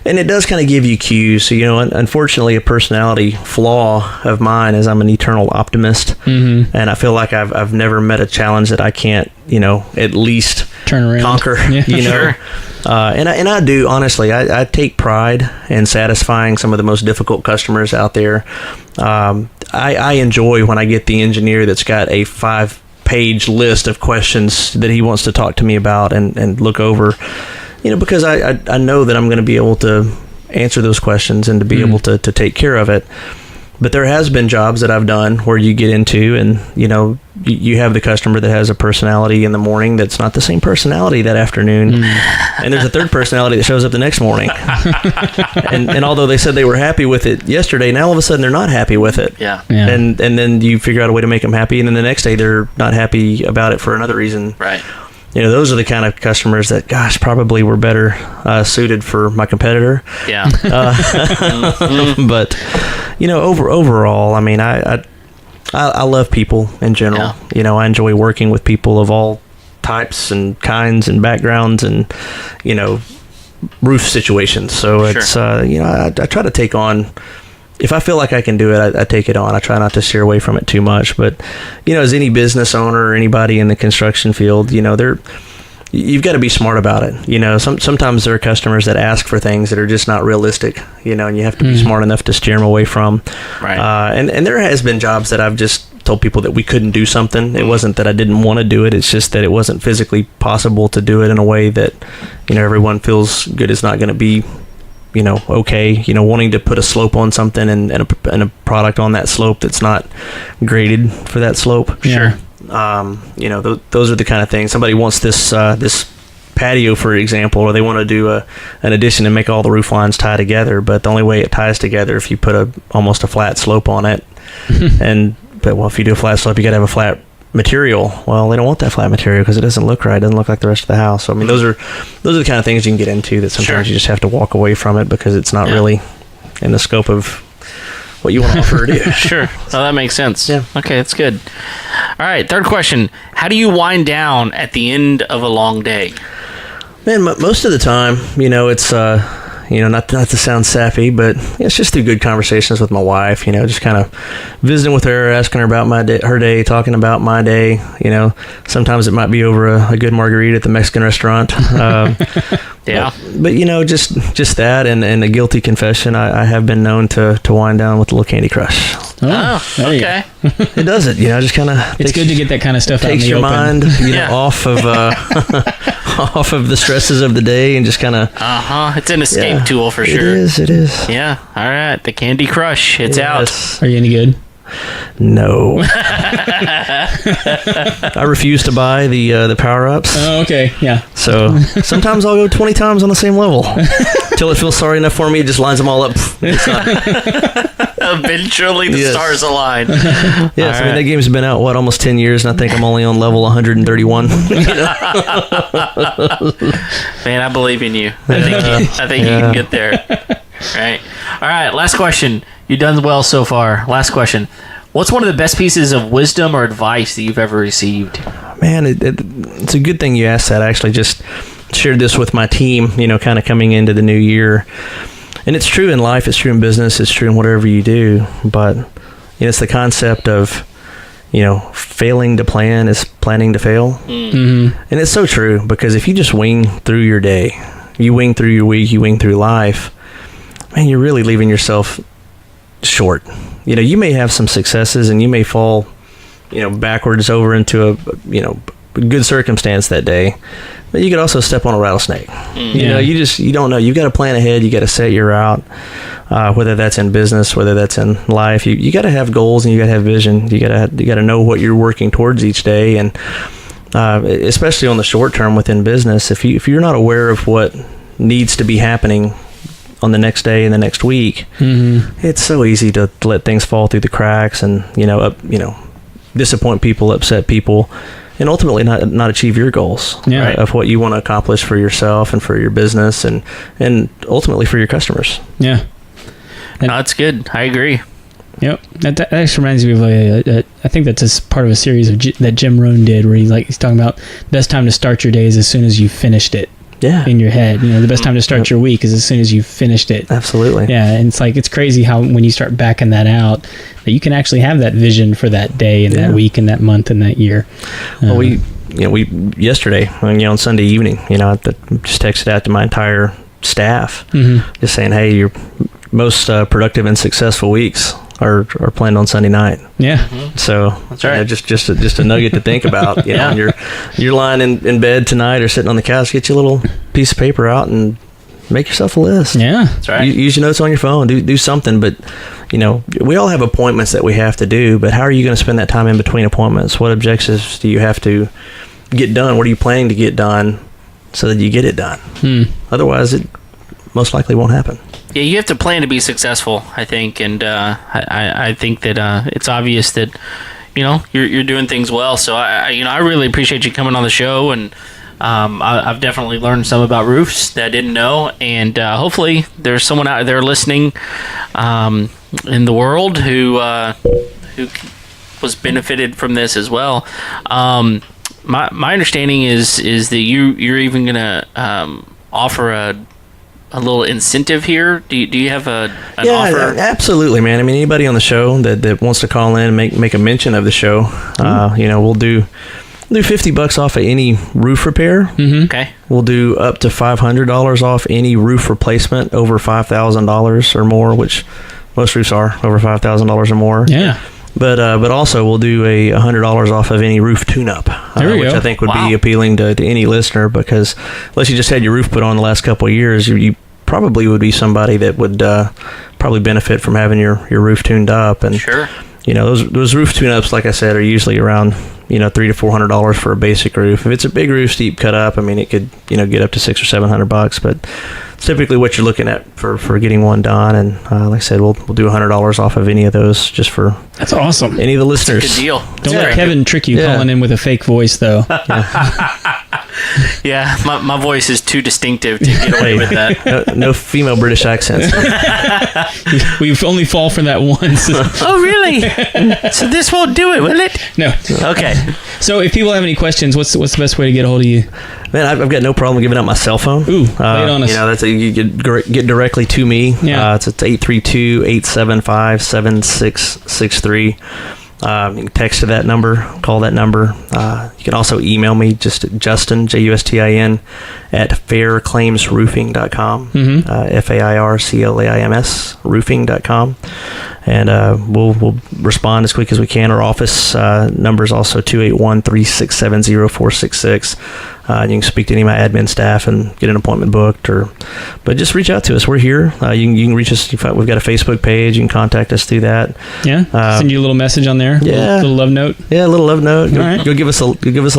it does kind of give you cues. So, you know, unfortunately, a personality flaw of mine is I'm an eternal optimist, and I feel like I've never met a challenge that I can't, you know, at least turn around, conquer. Yeah. You know. Sure. And I do, honestly, I take pride in satisfying some of the most difficult customers out there. I enjoy when I get the engineer that's got a 5-page list of questions that he wants to talk to me about and look over, you know, because I know that I'm going to be able to answer those questions and to be able to take care of it. But there has been jobs that I've done where you get into and, you have the customer that has a personality in the morning that's not the same personality that afternoon. And there's a third personality that shows up the next morning. and although they said they were happy with it yesterday, now all of a sudden they're not happy with it. Yeah. And then you figure out a way to make them happy, and then the next day they're not happy about it for another reason. Right. Those are the kind of customers that, gosh, probably were better suited for my competitor. Yeah. But, overall, I mean, I love people in general. Yeah. I enjoy working with people of all types and kinds and backgrounds and, roof situations. So Sure. it's, I try to take on, if I feel like I can do it, I take it on. I try not to steer away from it too much. But, as any business owner or anybody in the construction field, you've got to be smart about it. Sometimes there are customers that ask for things that are just not realistic, and you have to be smart enough to steer them away from. Right. And there has been jobs that I've just told people that we couldn't do something. It wasn't that I didn't want to do it. It's just that it wasn't physically possible to do it in a way that, everyone feels good is not going to be, okay. Wanting to put a slope on something and a product on that slope that's not graded for that slope. Yeah. Those are the kind of things. Somebody wants this patio, for example, or they want to do an addition and make all the roof lines tie together, but the only way it ties together if you put almost a flat slope on it. But if you do a flat slope, you got to have a flat material. Well, they don't want that flat material because it doesn't look right. It doesn't look like the rest of the house. So I mean, those are the kind of things you can get into that sometimes you just have to walk away from it because it's not really in the scope of what you want to offer to do. Sure. Well, that makes sense. Yeah. Okay, that's good. All right, third question. How do you wind down at the end of a long day? Man, most of the time, it's not to sound sappy, but it's just through good conversations with my wife. Just kind of visiting with her, asking her about her day, talking about my day. Sometimes it might be over a good margarita at the Mexican restaurant. Yeah. But just that and a guilty confession. I have been known to wind down with a little Candy Crush. Oh, there you go. okay. It does it. Just kind of. It's good to get that kind of stuff out in Takes the your open. mind, off of off of the stresses of the day and just kind of. It's an escape tool for sure. It is. Yeah. All right. The Candy Crush. It's out. Are you any good? No. I refuse to buy the power-ups. Oh, okay. Yeah. So sometimes I'll go 20 times on the same level till it feels sorry enough for me. It just lines them all up. Eventually the stars align. Yes, I mean, that game's been out, almost 10 years, and I think I'm only on level 131. Man, I believe in you. I think you can get there. Right. All right, last question. You've done well so far. Last question. What's one of the best pieces of wisdom or advice that you've ever received? Man, it's a good thing you asked that. I actually just shared this with my team, kind of coming into the new year. And it's true in life, it's true in business, it's true in whatever you do. But it's the concept of, failing to plan is planning to fail. Mm-hmm. And it's so true, because if you just wing through your day, you wing through your week, you wing through life, man, you're really leaving yourself short. You may have some successes and you may fall, backwards over into a good circumstance that day, but you could also step on a rattlesnake. You don't know. You got to plan ahead. You got to set your route, whether that's in business, whether that's in life. You got to have goals and you got to have vision. You got to know what you're working towards each day, and especially on the short term within business, if you're not aware of what needs to be happening on the next day and the next week, it's so easy to let things fall through the cracks and disappoint people, upset people, and ultimately not achieve your goals of what you want to accomplish for yourself and for your business and ultimately for your customers. Yeah. No, that's good. I agree. Yep. That actually reminds me of I think that's part of a series that Jim Rohn did, where he's talking about best time to start your day is as soon as you finished it. Yeah. In your head, the best time to start your week is as soon as you've finished it. Absolutely. Yeah, and it's crazy how when you start backing that out, that you can actually have that vision for that day and that week and that month and that year. Well, we yesterday, on Sunday evening, I just texted out to my entire staff, just saying, hey, your most productive and successful weeks are planned on Sunday night. Yeah. So that's right. Just a nugget to think about. When you're lying in bed tonight or sitting on the couch, get your little piece of paper out and make yourself a list. Yeah. That's right. Use your notes on your phone. Do something. But, we all have appointments that we have to do, but how are you going to spend that time in between appointments? What objectives do you have to get done? What are you planning to get done so that you get it done? Otherwise, it most likely won't happen. Yeah, you have to plan to be successful, I think, and I think that it's obvious that you're doing things well. So I really appreciate you coming on the show, and I've definitely learned some about roofs that I didn't know, and hopefully there's someone out there listening in the world who was benefited from this as well. My understanding is that you're even gonna offer a little incentive here. Do you have an offer? Yeah, absolutely, man. I mean, anybody on the show that wants to call in and make a mention of the show, we'll do $50 off of any roof repair. Mm-hmm. Okay. We'll do up to $500 off any roof replacement over $5,000 or more, which most roofs are over $5,000 or more. Yeah. But also we'll do $100 off of any roof tune-up, which go. I think would Wow. be appealing to any listener, because unless you just had your roof put on the last couple of years, you probably would be somebody that would probably benefit from having your roof tuned up. And Sure. those roof tune-ups, like I said, are usually around $300 to $400 for a basic roof. If it's a big roof, steep cut up, I mean, it could get up to $600 or $700, but it's typically what you're looking at for getting one done. And like I said, we'll do $100 off of any of those just for That's awesome. any of the listeners. Good deal. Don't let Great. Kevin trick you Yeah. calling in with a fake voice, though. Yeah, my voice is too distinctive to get away with that. No female British accents. We only fall for that once. Oh, really? So this won't do it, will it? No. Okay. So if people have any questions, what's the best way to get a hold of you? Man, I've got no problem giving out my cell phone. Ooh, lay it on us. You get directly to me. Yeah. It's 832-875-7663. You can text to that number, call that number. You can also email me just at Justin, Justin, at fairclaimsroofing.com, FAIRCLAIMS roofing.com. And we'll respond as quick as we can. Our office number is also 281-367-0466. You can speak to any of my admin staff and get an appointment booked, but just reach out to us. We're here. You can reach us. We've got a Facebook page. You can contact us through that. Yeah. Send you a little message on there. Yeah. Little love note. Yeah, a little love note. All right. Go give us a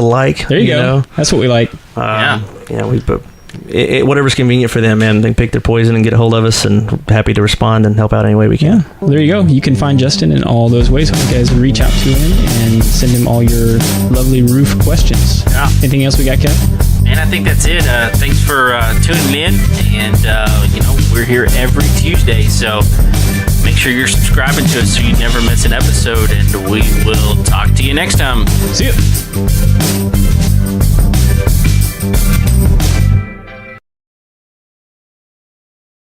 like. There you go. know. That's what we like. We put whatever's convenient for them, man. They can pick their poison and get a hold of us, and happy to respond and help out any way we can. Yeah. Well, there you go. You can find Justin in all those ways. Hope you guys reach out to him and send him all your lovely roof questions. Yeah. Anything else we got, Kev? And I think that's it. Thanks for tuning in. And, we're here every Tuesday. So make sure you're subscribing to us so you never miss an episode. And we will talk to you next time. See you.